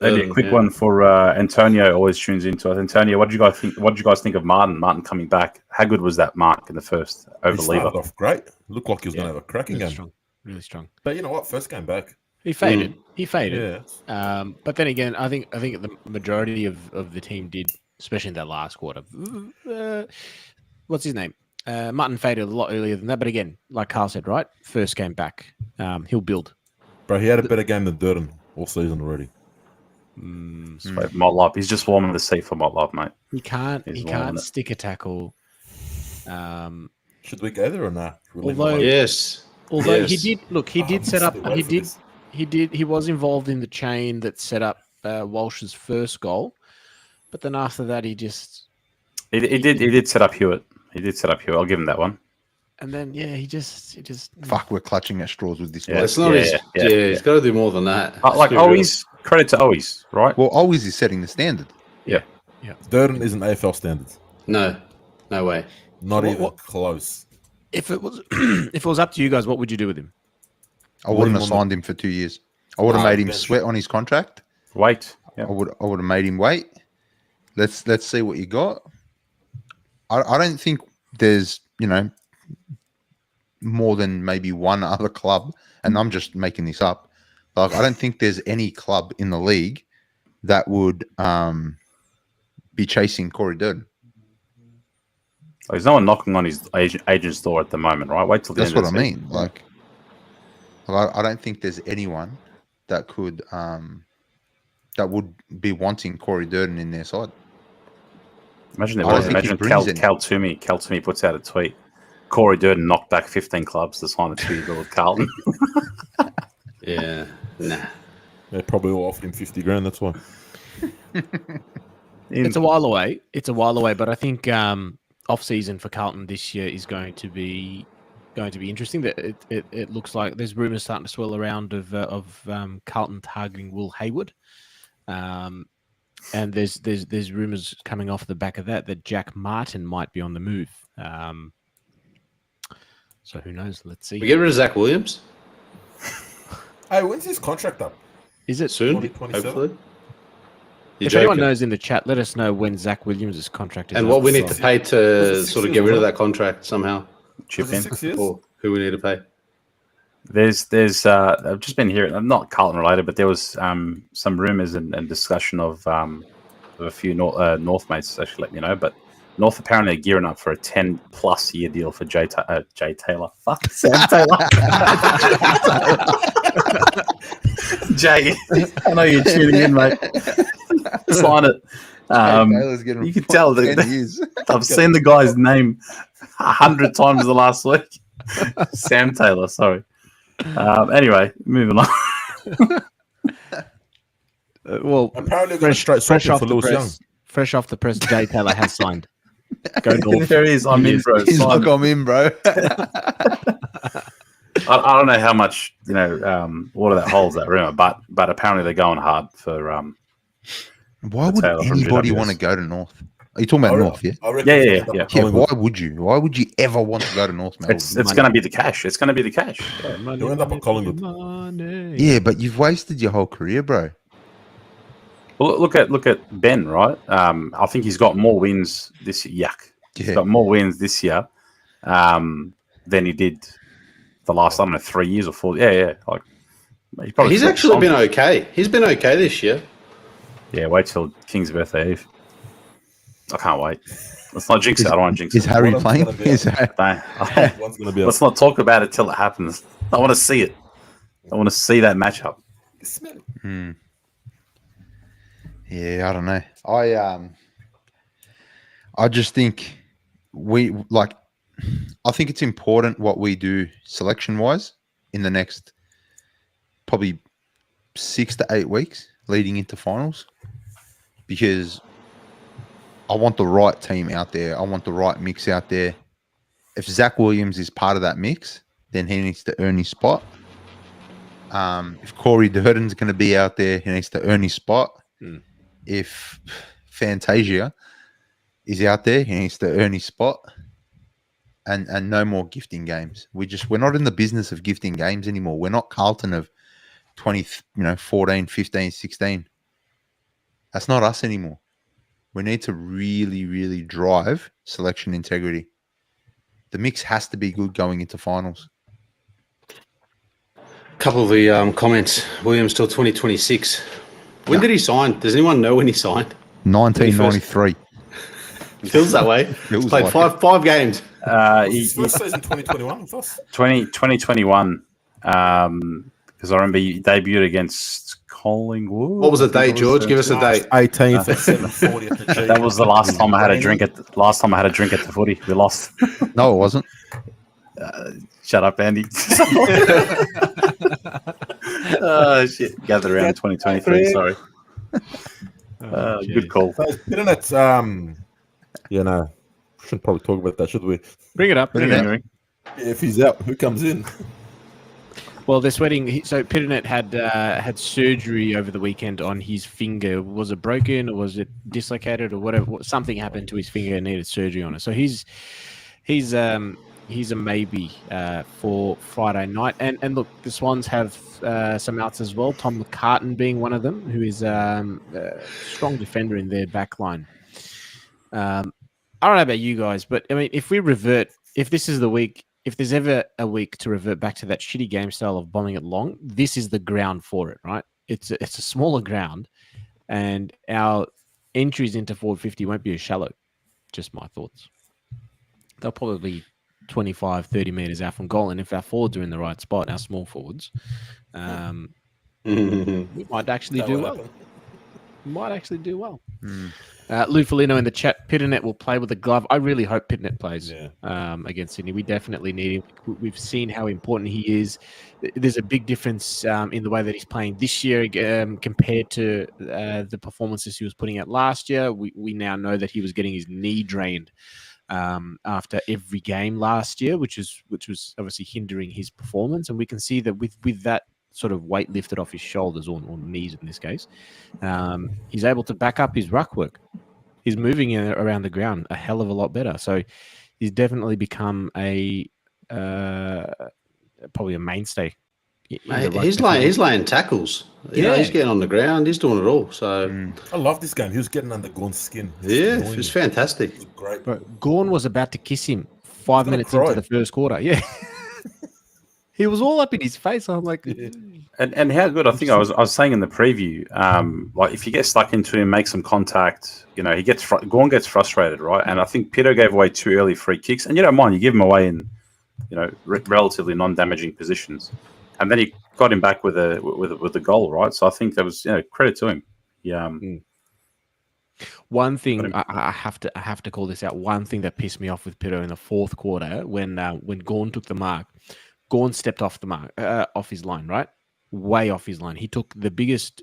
Maybe a quick one for Antonio. Always tunes into us. Antonio, what did you guys think of Martin? Martin coming back. How good was that mark in the first over He Lever? started off great. Looked like he was going to have a cracking game. Strong. Really strong. But you know what? First game back. He faded. He faded. Yeah. But then again, I think the majority of the team did, especially in that last quarter. What's his name? Martin faded a lot earlier than that. But again, like Carl said, right? First game back. He'll build. Bro, he had a better game than Durden all season already. Motlop. He's just warming the seat for Motlop, mate. He can't stick a tackle. Should we go there or not? Yes. Although he did set up. He was involved in the chain that set up Walsh's first goal, but then after that he did set up Hewitt. He did set up Hewitt. I'll give him that one. And then he just Fuck, we're clutching at straws with this. It's not his. He's got to do more than that. Like always, credit to always, right? Well, always is setting the standard. Yeah. Durden isn't AFL standards. No way. Not even close. If it was up to you guys, what would you do with him? I wouldn't have signed him for 2 years. I would have made him sweat on his contract. Wait. I would have made him wait. Let's see what you got. I don't think there's more than maybe one other club, and I'm just making this up. Like, I don't think there's any club in the league that would be chasing Corey Durden. There's no one knocking on his agent's door at the moment, right? Wait till the That's end what of I the mean. Like, I don't think there's anyone that could that would be wanting Corey Durden in their side. Imagine there was. Imagine Cal Toomey puts out a tweet. Corey Durden knocked back 15 clubs to sign a 2-year deal with Carlton. Yeah, nah. They probably all offered him 50 grand. That's why. It's a while away. But I think off season for Carlton this year is going to be interesting. That it looks like there's rumours starting to swirl around of Carlton targeting Will Hayward, and there's rumours coming off the back of that Jack Martin might be on the move. So who knows? Let's see. We get rid of Zach Williams. Hey, when's his contract up? Is it Soon, 2027? hopefully. If anyone knows in the chat, let us know when Zach Williams' contract is and up. what we need to pay to 6 sort of years, get rid of right? that contract somehow, Chip Was it in. 6 years? or who we need to pay. There's I've just been hearing, I'm not Carlton related, but there was some rumours and discussion of a few North mates actually let me know, but North apparently are gearing up for a 10+ year deal for Jay Taylor. Fuck, Sam Taylor. Jay, I know you're tuning in, mate. Sign it. You can tell that I've seen the guy's name 100 times the last week. Sam Taylor, sorry. Anyway, moving on. Well, Apparently, we're straight fresh off for the Lewis Young. press. Fresh off the press, Jay Taylor has signed. Go North. There he is. I'm in, bro. He's Sign like, it. I'm in, bro. I don't know how much water that holds that rumor, but apparently they're going hard for Why would Taylor from anybody GWS. want to go to North? Are you talking about North, yeah? I reckon Yeah, it's yeah, gonna end up yeah. at Yeah, Collingwood. why would you? Why would you ever want to go to North, Melbourne? it's going to be the cash. It's going to be the cash. He'll end up at Collingwood. Yeah, but you've wasted your whole career, bro. Well, look at Ben, right? I think he's got more wins this year. Yuck. He's Yeah. got more wins this year than he did the last, I don't know, 3 years or 4. Yeah. Like He's actually been okay. He's been okay this year. Yeah, wait till King's birthday eve. I can't wait. Let's not jinx it. I don't want to jinx Is it. Harry One of playing? them's gonna be Is One's going to be Let's not talk about it till it happens. I want to see it. I want to see that matchup. Yeah, I don't know. I just think I think it's important what we do selection wise in the next probably 6 to 8 weeks leading into finals, because I want the right team out there. I want the right mix out there. If Zach Williams is part of that mix, then he needs to earn his spot. If Corey Durden's going to be out there, he needs to earn his spot. If Fantasia is out there, he needs to earn his spot. And no more gifting games. We're not in the business of gifting games anymore. We're not Carlton of 14, 15, 16. That's not us anymore. We need to really, really drive selection integrity. The mix has to be good going into finals. Couple of the comments. Williams till 2026. When did he sign? Does anyone know when he signed? 1993. Feels that way. Feels He's played like five games. He, First season 2021 with us. 2021, because I remember he debuted against Collingwood. What was the date, George? Give us a date. 18th at 7:40 at the G. That was the last time I had a drink at the footy. We lost. No, it wasn't. Shut up, Andy. Oh shit! Gathered around 2023. Sorry. Good call. So Internet's, shouldn't probably talk about that, should we? Bring it up. If he's out, who comes in? Well, they're sweating. So Pitternet had surgery over the weekend on his finger. Was it broken or was it dislocated or whatever? Something happened to his finger and needed surgery on it. So he's a maybe for Friday night. And look, the Swans have some outs as well. Tom McCartan being one of them, who is a strong defender in their back line. I don't know about you guys, but I mean, if this is the week, if there's ever a week to revert back to that shitty game style of bombing it long, this is the ground for it, right? It's a smaller ground, and our entries into forward 50 won't be as shallow. Just my thoughts. They'll probably 25, 30 meters out from goal, and if our forwards are in the right spot, our small forwards, we might actually do well. might actually do well. Mm. Lou Felino in the chat, Pitternet will play with a glove. I really hope Pitternet plays Yeah. against Sydney. We definitely need him. We've seen how important he is. There's a big difference in the way that he's playing this year compared to the performances he was putting out last year. We now know that he was getting his knee drained after every game last year, which was obviously hindering his performance. And we can see that with that sort of weight lifted off his shoulders or knees in this case, he's able to back up his ruck work. He's moving around the ground a hell of a lot better. So he's definitely become probably a mainstay. He's laying tackles. He's getting on the ground. He's doing it all. So I love this game. He was getting under Gorn's skin. It was fantastic. It was great. But Gorn was about to kiss him 5 minutes into the first quarter. Yeah. He was all up in his face. I'm like, and how good? I think I was saying in the preview, like if you get stuck into him, make some contact, Gorn gets frustrated, right? And I think Pito gave away 2 early free kicks, and you don't mind, you give him away in, relatively non-damaging positions, and then he got him back with a goal, right? So I think that was credit to him. Yeah. One thing I have to call this out. One thing that pissed me off with Pito in the fourth quarter when Gorn took the mark. Gorn stepped off the mark, off his line, right? Way off his line. He took the biggest,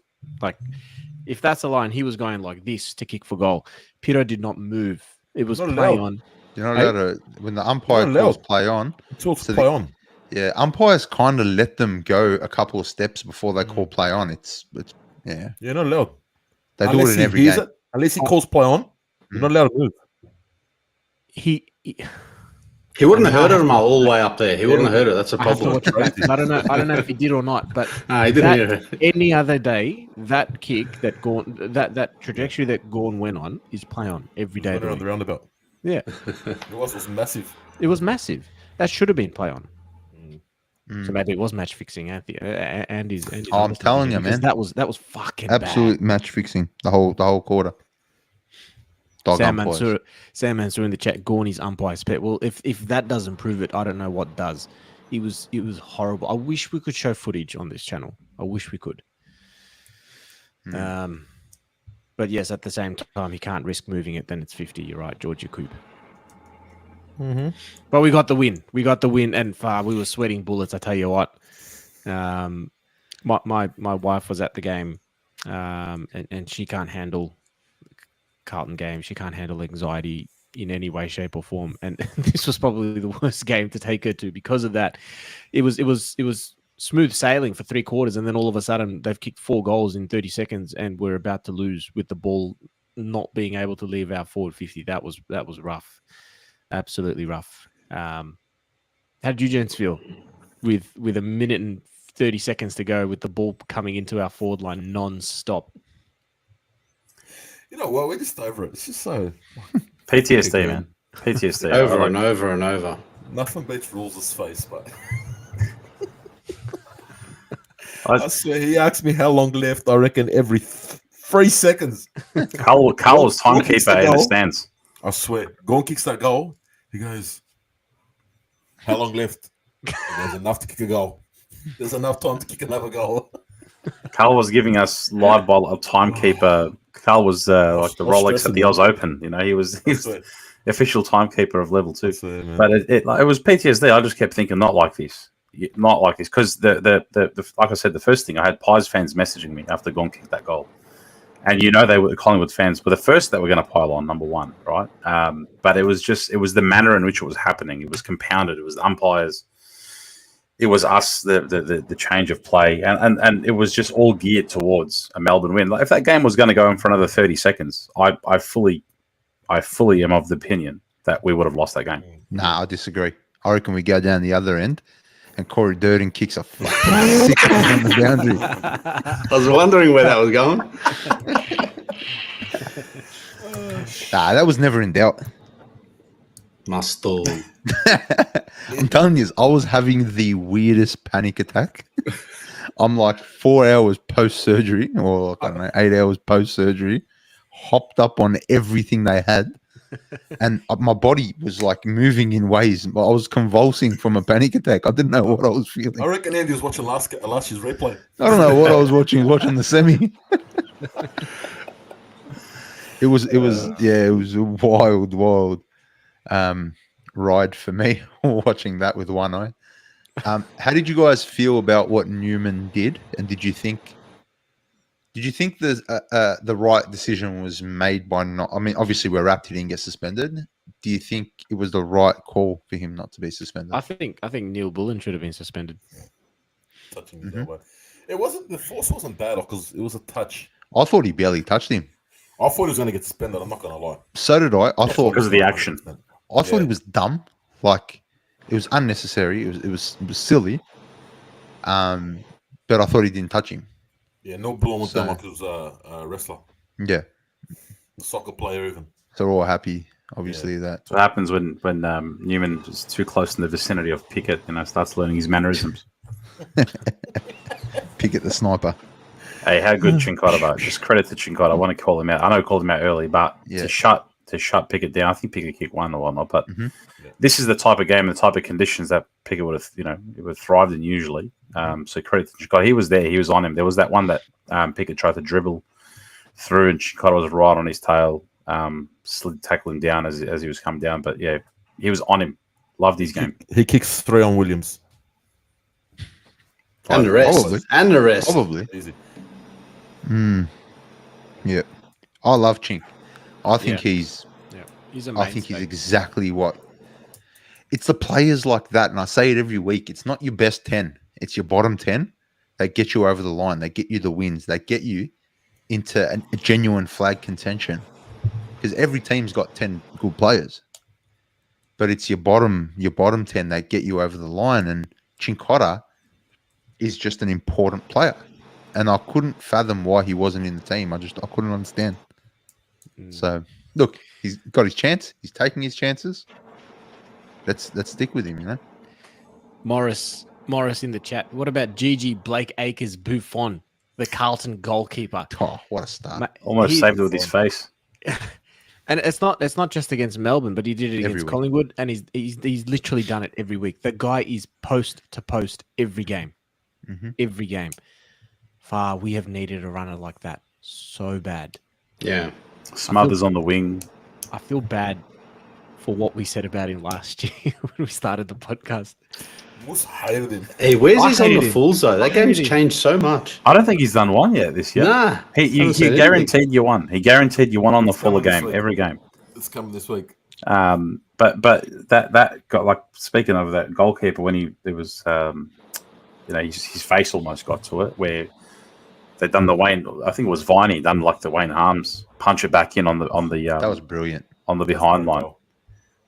if that's a line, he was going like this to kick for goal. Pito did not move. It was play on. You're not allowed to, when the umpire calls play on. It's all play on. Yeah, umpires kind of let them go a couple of steps before they call play on. It's You're not allowed. They do it in every game. Unless he calls play on, you're not allowed to move. He wouldn't have heard it all the way up there. He wouldn't have heard it. That's a problem. I don't know if he did or not, but he didn't hear it. Any other day, that kick that Gorn, that trajectory that Gorn went on is play on every day. Around the roundabout. Yeah, it was massive. It was massive. That should have been play on. So maybe it was match fixing. Andy's I'm telling you, man, that was fucking absolute bad. Match fixing the whole quarter. Sam Mansour in the chat, Gorney's umpire's pet. Well, if that doesn't prove it, I don't know what does. It was horrible. I wish we could show footage on this channel. I wish we could. But yes, at the same time, he can't risk moving it. Then it's 50. You're right, George Yacoub. But we got the win. And we were sweating bullets. I tell you what. My wife was at the game, and she can't handle Carlton game. She can't handle anxiety in any way, shape, or form. And this was probably the worst game to take her to because of that. It was smooth sailing for 3 quarters, and then all of a sudden they've kicked 4 goals in 30 seconds, and we're about to lose with the ball not being able to leave our forward 50. That was rough, absolutely rough. How did you gents feel with a minute and 30 seconds to go with the ball coming into our forward line non-stop? You know what? We're just over it. It's just so PTSD, man. PTSD. Over and over and over. Nothing beats Rules' face, but I swear he asked me how long left. I reckon every 3 seconds. Carl was timekeeper in the stands. I swear. Gorn kicks that goal. He goes, how long left? There's enough to kick a goal. There's enough time to kick another goal. Carl was giving us live ball of timekeeper. Carl was like the Rolex at the Oz Open. He was the official timekeeper of level 2. But it was PTSD. I just kept thinking, not like this, because the like I said, the first thing I had Pies fans messaging me after Gorn kicked that goal, and they were Collingwood fans were the first that were going to pile on, number one, right? But it was the manner in which it was happening. It was compounded. It was the umpires. It was us, the change of play, and it was just all geared towards a Melbourne win. Like if that game was going to go in for another 30 seconds, I fully am of the opinion that we would have lost that game. Nah, I disagree. I reckon we go down the other end, and Corey Durden kicks a fucking sick one on the boundary. I was wondering where that was going. Nah, that was never in doubt. Must all. I'm telling you, I was having the weirdest panic attack. I'm like 4 hours post-surgery, or I don't know, 8 hours post-surgery, hopped up on everything they had, and my body was like moving in ways. I was convulsing from a panic attack. I didn't know what I was feeling. I reckon Andy was watching last year's replay. I don't know what I was watching the semi. It was a wild ride for me watching that with one eye. How did you guys feel about what Newman did, and did you think the right decision was made by not? I mean, obviously we're wrapped he didn't get suspended. Do you think it was the right call for him not to be suspended? I think Neil Bullen should have been suspended. Touching his elbow. It wasn't, the force wasn't bad because it was a touch. I thought he barely touched him. I thought he was going to get suspended. I'm not going to lie. So did I. I thought because of the action. I thought it was dumb. Like it was unnecessary. It was silly. But I thought he didn't touch him. Yeah, no blown with them like he was a wrestler. Yeah, A soccer player even. so we're all happy. Obviously that. What happens when Newman is too close in the vicinity of Pickett, starts learning his mannerisms. Pickett the sniper. Hey, how good Chincotta, just credit to Chincotta. I want to call him out. I know I called him out early, but Yeah. to shut Pickett down, I think Pickett kicked one or whatnot. But this is the type of game, the type of conditions that Pickett would have thrived in usually. So credit to Chincotta. He was there. He was on him. There was that one that Pickett tried to dribble through, and Chincotta was right on his tail, slid tackle him down as he was coming down. But yeah, he was on him. Loved his game. He kicks 3 on Williams. And the rest. Probably. And the rest. Probably. Easy. Yeah. I love Chink. I think he's He's a I think he's mainstay. exactly what it's the players like that, and I say it every week. It's not your best 10, it's your bottom 10 that get you over the line, they get you the wins, they get you into a genuine flag contention. Because every team's got 10 good players. But it's your bottom 10 that get you over the line, and Chincotta is just an important player. And I couldn't fathom why he wasn't in the team. I couldn't understand. So look, he's got his chance. He's taking his chances. Let's stick with him, Morris in the chat. What about Gigi Blake Acres Buffon, the Carlton goalkeeper? Oh, what a start! Almost saved it with his face. And it's not just against Melbourne, but he did it Every against week. Collingwood, and he's literally done it every week. The guy is post to post every game, every game. We have needed a runner like that so bad. Yeah. Smothers on the wing. I feel bad for what we said about him last year when we started the podcast. Moose hated him. Hey, where's I his on hated the him. Fulls though? That I hated game's him. changed so much. I don't think he's done one yet this year. Nah. He haven't said guaranteed you one. He guaranteed you one on the It's fuller coming this game, week. every game. It's coming this week. But that got, like, speaking of that goalkeeper, when there was his face almost got to it, where they'd done the Wayne, I think it was Viney, done like the Wayne Harms, punch it back in on the That was brilliant. on the behind line,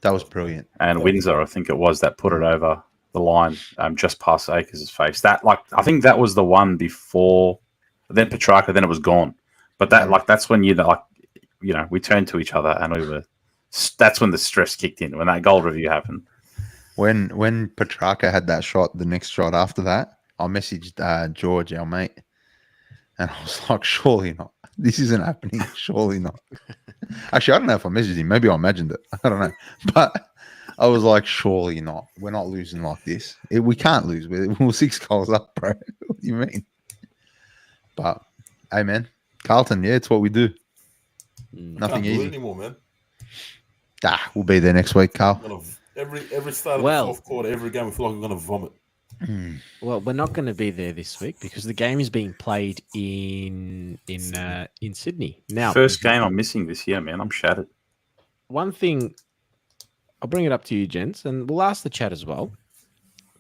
That was brilliant. and Windsor, I think it was, that put it over the line, just past Akers' face. That, like, I think that was the one before, then Petrarca, then it was gone. But that's when we turned to each other and that's when the stress kicked in, when that goal review happened. When Petrarca had that shot, the next shot after that, I messaged George, our mate, and I was like, surely not. This isn't happening. Surely not. Actually, I don't know if I messaged him. Maybe I imagined it. I don't know. But I was like, surely not. We're not losing like this. We can't lose. We're 6 goals up, bro. What do you mean? But, hey, man, Carlton, yeah, it's what we do. Nothing Can't do it easy. anymore, man. We'll be there next week, Carl. Every start of the fourth quarter, every game, we feel like we're going to vomit. Well, we're not going to be there this week because the game is being played in Sydney. Now, First game I'm missing this year, man. I'm shattered. one thing, I'll bring it up to you, gents, and we'll ask the chat as well.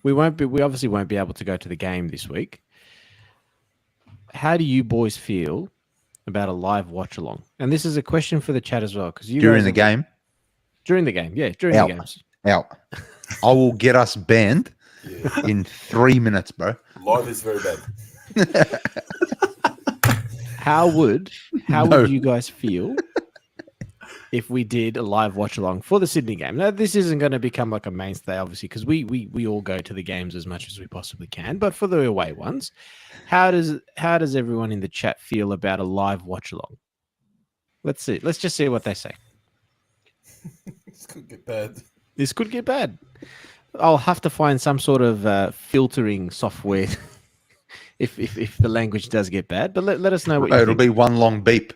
We obviously won't be able to go to the game this week. How do you boys feel about a live watch along? And this is a question for the chat as well, because During the game, during the game, during Out. the games. out. I will get us banned in 3 minutes, bro. Live is very bad. How would No. you guys feel if we did a live watch along for the Sydney game? Now, this isn't going to become like a mainstay, obviously, because we all go to the games as much as we possibly can. But for the away ones, how does everyone in the chat feel about a live watch along? Let's see. Let's just see what they say. This could get bad. This could get bad. I'll have to find some sort of filtering software if the language does get bad. But let us know what you It'll think. be one long beep.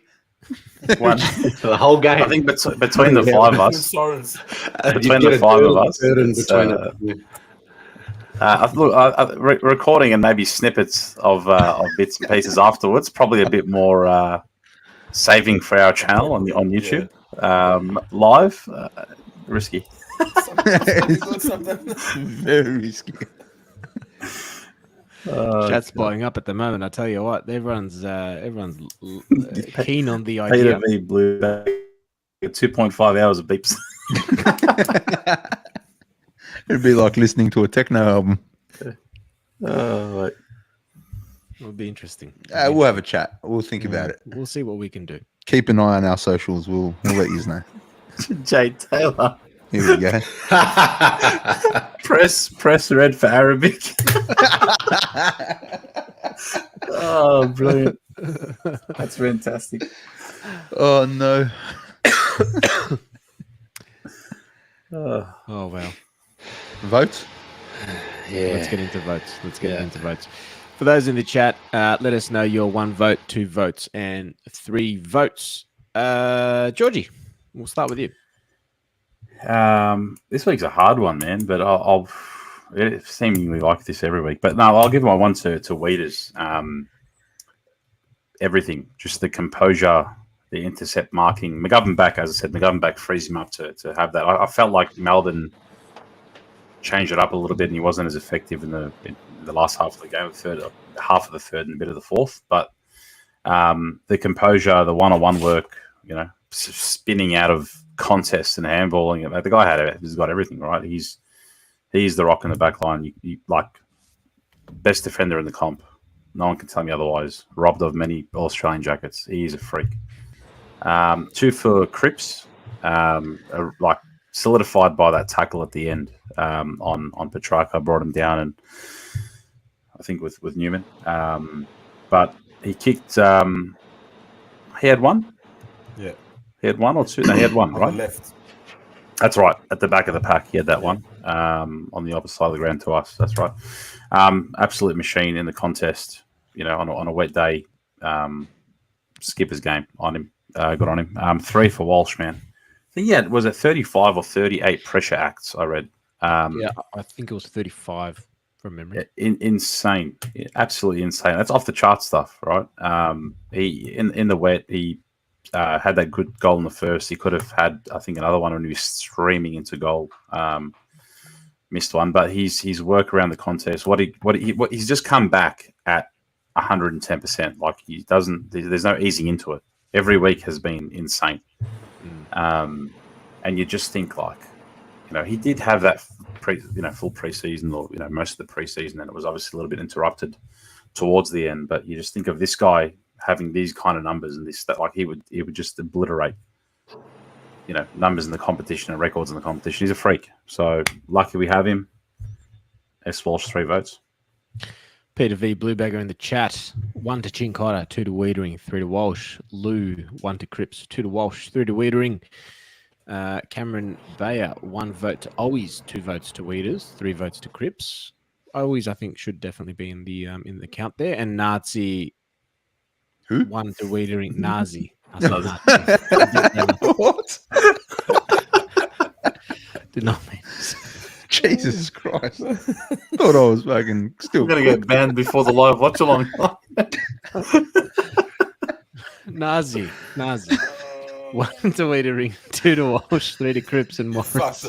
One, The whole game. I think between the five of us, Sirens. between the five of us, recording and maybe snippets of bits and pieces afterwards, probably a bit more saving for our channel on YouTube. Live, risky. Something. Very risky. Chat's blowing up at the moment. I tell you what, everyone's keen on the idea. Peter V blew back 2.5 hours of beeps. It'd be like listening to a techno album. Right. It'll be interesting. We'll have a chat. We'll think about it. We'll see what we can do. Keep an eye on our socials. We'll let you know. Jade Taylor. Here we go. Press red for Arabic. Oh, brilliant. That's fantastic. Oh, no. Oh, well. Votes? Let's get into votes. For those in the chat, let us know your 1 vote, 2 votes, and 3 votes. Georgie, we'll start with you. This week's a hard one, man, but I'll seemingly like this every week. But no, I'll give my one to Weeders. Everything, just the composure, the intercept marking. McGovern back, as I said, McGovern back frees him up to have that. I felt like Melbourne changed it up a little bit, and he wasn't as effective in the last half of the game, half of the third and a bit of the fourth. But the composure, the one-on-one work, spinning out of contests and handballing, the guy he's got everything right. He's the rock in the back line. You like best defender in the comp. No one can tell me otherwise. Robbed of many Australian jackets. He is a freak. 2 for Cripps, like solidified by that tackle at the end on Petrarca, brought him down, and I think with Newman. But he kicked. He had 1. Yeah. He had 1 or 2. No, he had 1, right? On the left. That's right. At the back of the pack, he had that one on the opposite side of the ground to us. That's right. Absolute machine in the contest. On a wet day, skipper's game on him. Good on him. 3 for Walsh, man. I think was it 35 or 38 pressure acts? I read. I think it was 35 from memory. Insane, absolutely insane. That's off the chart stuff, right? He in the wet, he had that good goal in the first. He could have had, I think, another one when he was streaming into goal. Missed one, but his work around the contest. He's just come back at 110%. Like he doesn't. There's no easing into it. Every week has been insane. And you just think like, he did have that full preseason, or most of the preseason, and it was obviously a little bit interrupted towards the end. But you just think of this guy having these kind of numbers and that like he would just obliterate, numbers in the competition and records in the competition. He's a freak. So lucky we have him. S. Walsh, 3 votes. Peter V. Bluebagger in the chat. 1 to Chincotta, 2 to Wiedering, 3 to Walsh. Lou, 1 to Cripps, 2 to Walsh, 3 to Wiedering. Cameron Bayer, 1 vote to Always, 2 votes to Weeders, 3 votes to Cripps. Always, I think, should definitely be in the count there. And Nazi, who? 1 to Wiedering. Nazi. What? Did not mean. Jesus Christ. Thought I was fucking still. I'm going to get banned before the live watch along. Nazi. 1 to Wiedering, 2 to Walsh, 3 to Cripps and Morris.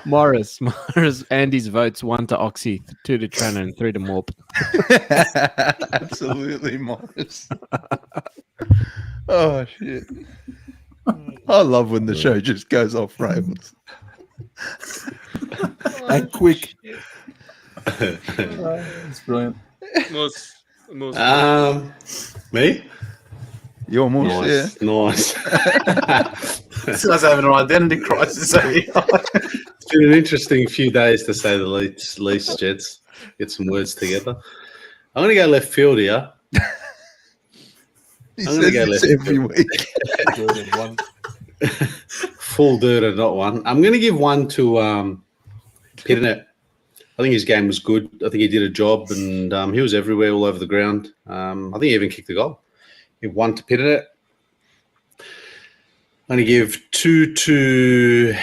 Morris. Andy's votes 1 to Oxy, 2 to Tranner, and 3 to Morp. Absolutely, Morris. Oh shit. I love when the show just goes off rails. And quick. It's brilliant. Me? You're more, yeah. Nice. This guy's having an identity crisis. It's been an interesting few days, to say the least, Jets. Get some words together. I'm going to go left field here. He says this every week. Full dirt or not one. I'm going to give 1 to Pitternet. I think his game was good. I think he did a job, and he was everywhere, all over the ground. I think he even kicked the goal. He 1 to Pitted it. I'm going to give 2 to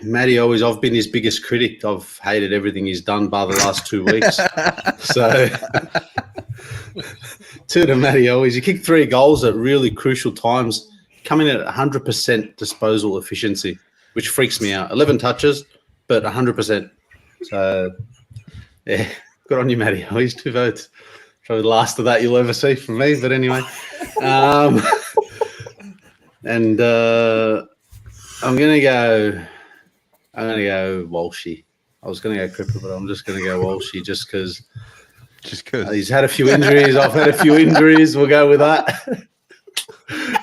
Matty Owies. I've been his biggest critic. I've hated everything he's done bar the last 2 weeks. So 2 to Matty Owies. He kicked 3 goals at really crucial times, coming in at 100% disposal efficiency, which freaks me out. 11 touches, but 100%. So, yeah, good on you, Matty Owies. 2 votes. Probably the last of that you'll ever see from me. But anyway. And I'm gonna go Walshy. I was gonna go Cripper, but I'm just gonna go Walshy just because he's had a few injuries. I've had a few injuries. We'll go with that.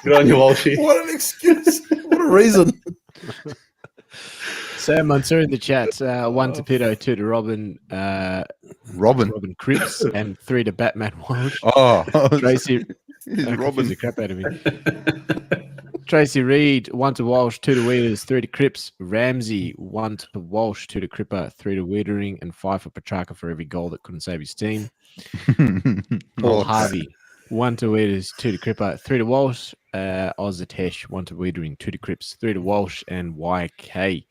Good on you, Walshy. What an excuse! What a reason! Sam Mansour in the chat. 1 to Pito, 2 to Robin. Robin Cripps, and 3 to Batman Walsh. Oh, Tracy. Robin the crap out of me. Tracy Reed, 1 to Walsh, 2 to Weeders, 3 to Cripps. Ramsey, 1 to Walsh, 2 to Cripper, 3 to Wiedering, and 5 for Petrarca for every goal that couldn't save his team. Paul Harvey, 1 to Weeders, 2 to Cripper, 3 to Walsh. Ozatesh, 1 to Wiedering, 2 to Cripps, 3 to Walsh, and YK,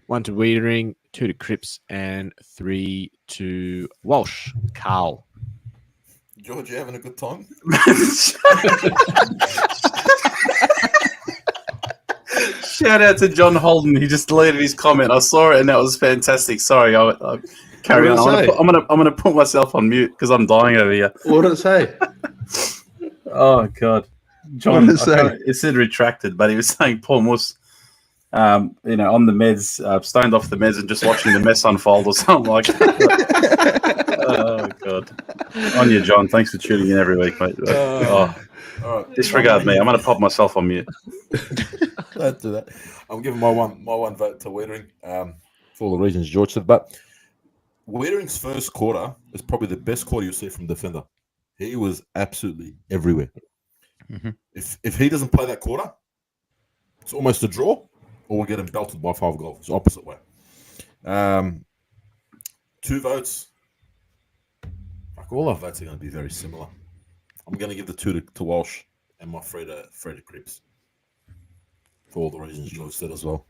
1 to Wiedering, 2 to Cripps, and 3 to Walsh. Carl. George, you having a good time? Shout out to John Holden. He just deleted his comment. I saw it and that was fantastic. Sorry, I'll carry on. I'm gonna put myself on mute because I'm dying over here. What did it say? Oh God, John. It said retracted, but he was saying Paul Moose, on the meds, stoned off the meds and just watching the mess unfold or something like that. Oh God, on you, John. Thanks for tuning in every week, mate. All right. Disregard me. I'm going to pop myself on mute. Don't do that. I'm giving my one vote to Wiedering for all the reasons George said. But Wiedering's first quarter is probably the best quarter you'll see from defender. He was absolutely everywhere. Mm-hmm. If he doesn't play that quarter, it's almost a draw, or we'll get him belted by 5 goals. It's the opposite way. 2 votes. Like all our votes are going to be very similar. I'm going to give the 2 to Walsh and my 3 to Cripps for all the reasons George said as well.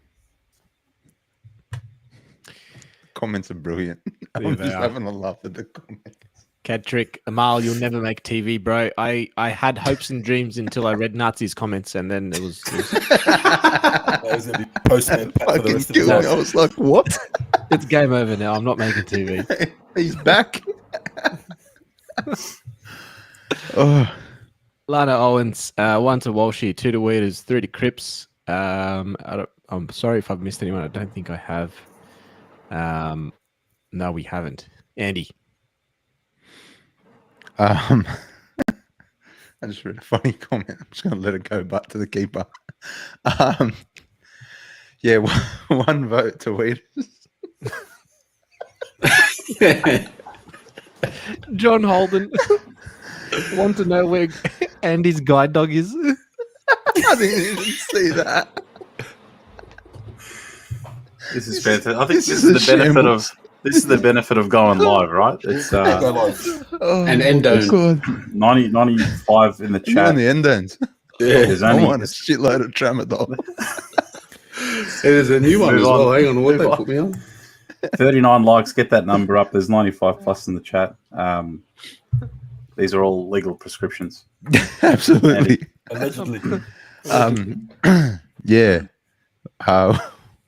Comments are brilliant. I'm just having a laugh at the comments. Cadrick, Amal, you'll never make TV, bro. I had hopes and dreams until I read Nazi's comments, and then it was That was going to be postman Pat for the rest of the life. I was like, what? It's game over now. I'm not making TV. He's back. Oh. Lana Owens, 1 to Walshy, 2 to Weeders, 3 to Cripps. I'm sorry if I've missed anyone. I don't think I have. No, we haven't. Andy. I just read a funny comment. I'm just going to let it go back to the keeper. Yeah, 1 vote to Weeders. John Holden. Want to know where Andy's guide dog is? I didn't even see that. This is fantastic. I think this is the benefit of going live, right? It's Go live. And Endone. 95 in the You chat. on the end ends. Yeah, There's I only want a shitload of tramadol. there's a new one Move as on. well. Hang on, what Move they on. put me on? 39 likes. Get that number up. There's 95 plus in the chat. These are all legal prescriptions. Absolutely. Allegedly. Yeah. What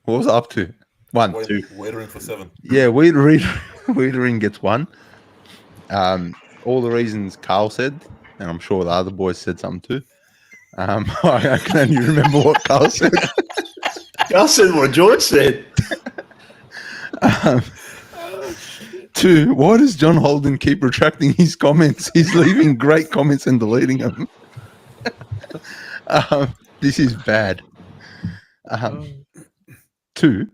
was I up to? 1. Wiedering for 7. Yeah, Wiedering gets 1. All the reasons Carl said, and I'm sure the other boys said something too. I can only remember what Carl said. I said what George said. 2, why does John Holden keep retracting his comments? He's leaving great comments and deleting them. This is bad. 2,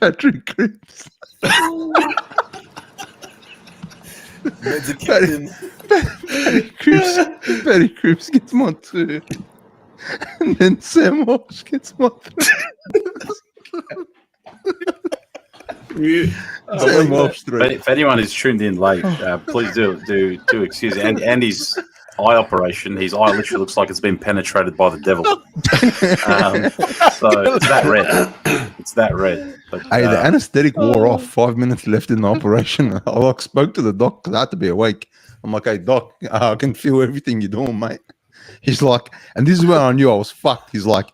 Patrick Cripps. Patty Cripps gets my 2. And then Sam Walsh gets my 3. Sam Walsh through. But if anyone is tuned in late, please do excuse me. And his eye operation, his eye literally looks like it's been penetrated by the devil. So it's that red. It's that red. But, Hey, the anesthetic wore off. 5 minutes left in the operation. I spoke to the doc because I had to be awake. I'm like, hey, doc, I can feel everything you're doing, mate. He's like, and this is when I knew I was fucked. He's like,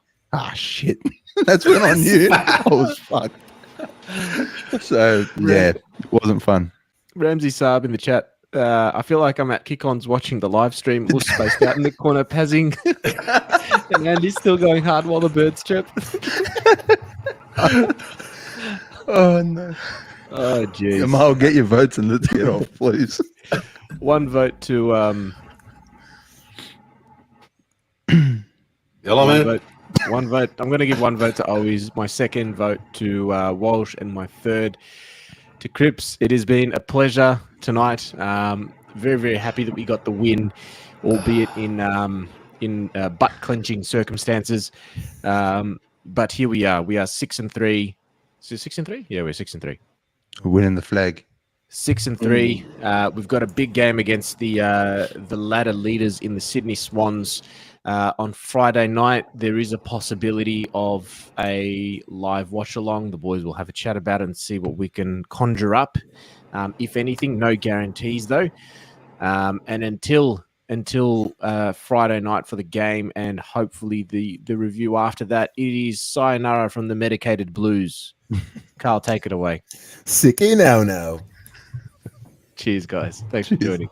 shit. That's when I knew I was fucked. So, yeah, it wasn't fun. Ramsey Saab in the chat. I feel like I'm at kick-ons watching the live stream. We're spaced out in the corner, pazzing. And Andy's still going hard while the birds chirp. Oh, no. Oh, jeez. Jamal, get your votes and let's get off, please. One vote to... Hello, man. One vote. I'm going to give one vote to Always, my second vote to Walsh, and my third to Cripps. It has been a pleasure tonight. Very, very happy that we got the win, albeit in butt-clenching circumstances. But here we are. We are 6-3. Is it 6-3? Yeah, we're 6-3. We're winning the flag. 6-3. We've got a big game against the ladder leaders in the Sydney Swans on Friday night. There is a possibility of a live watch along. The boys will have a chat about it and see what we can conjure up. If anything, no guarantees though. And until Friday night for the game, and hopefully the review after that, it is sayonara from the medicated Blues. Carl, take it away. Sicky now. Cheers, guys. Thanks for joining.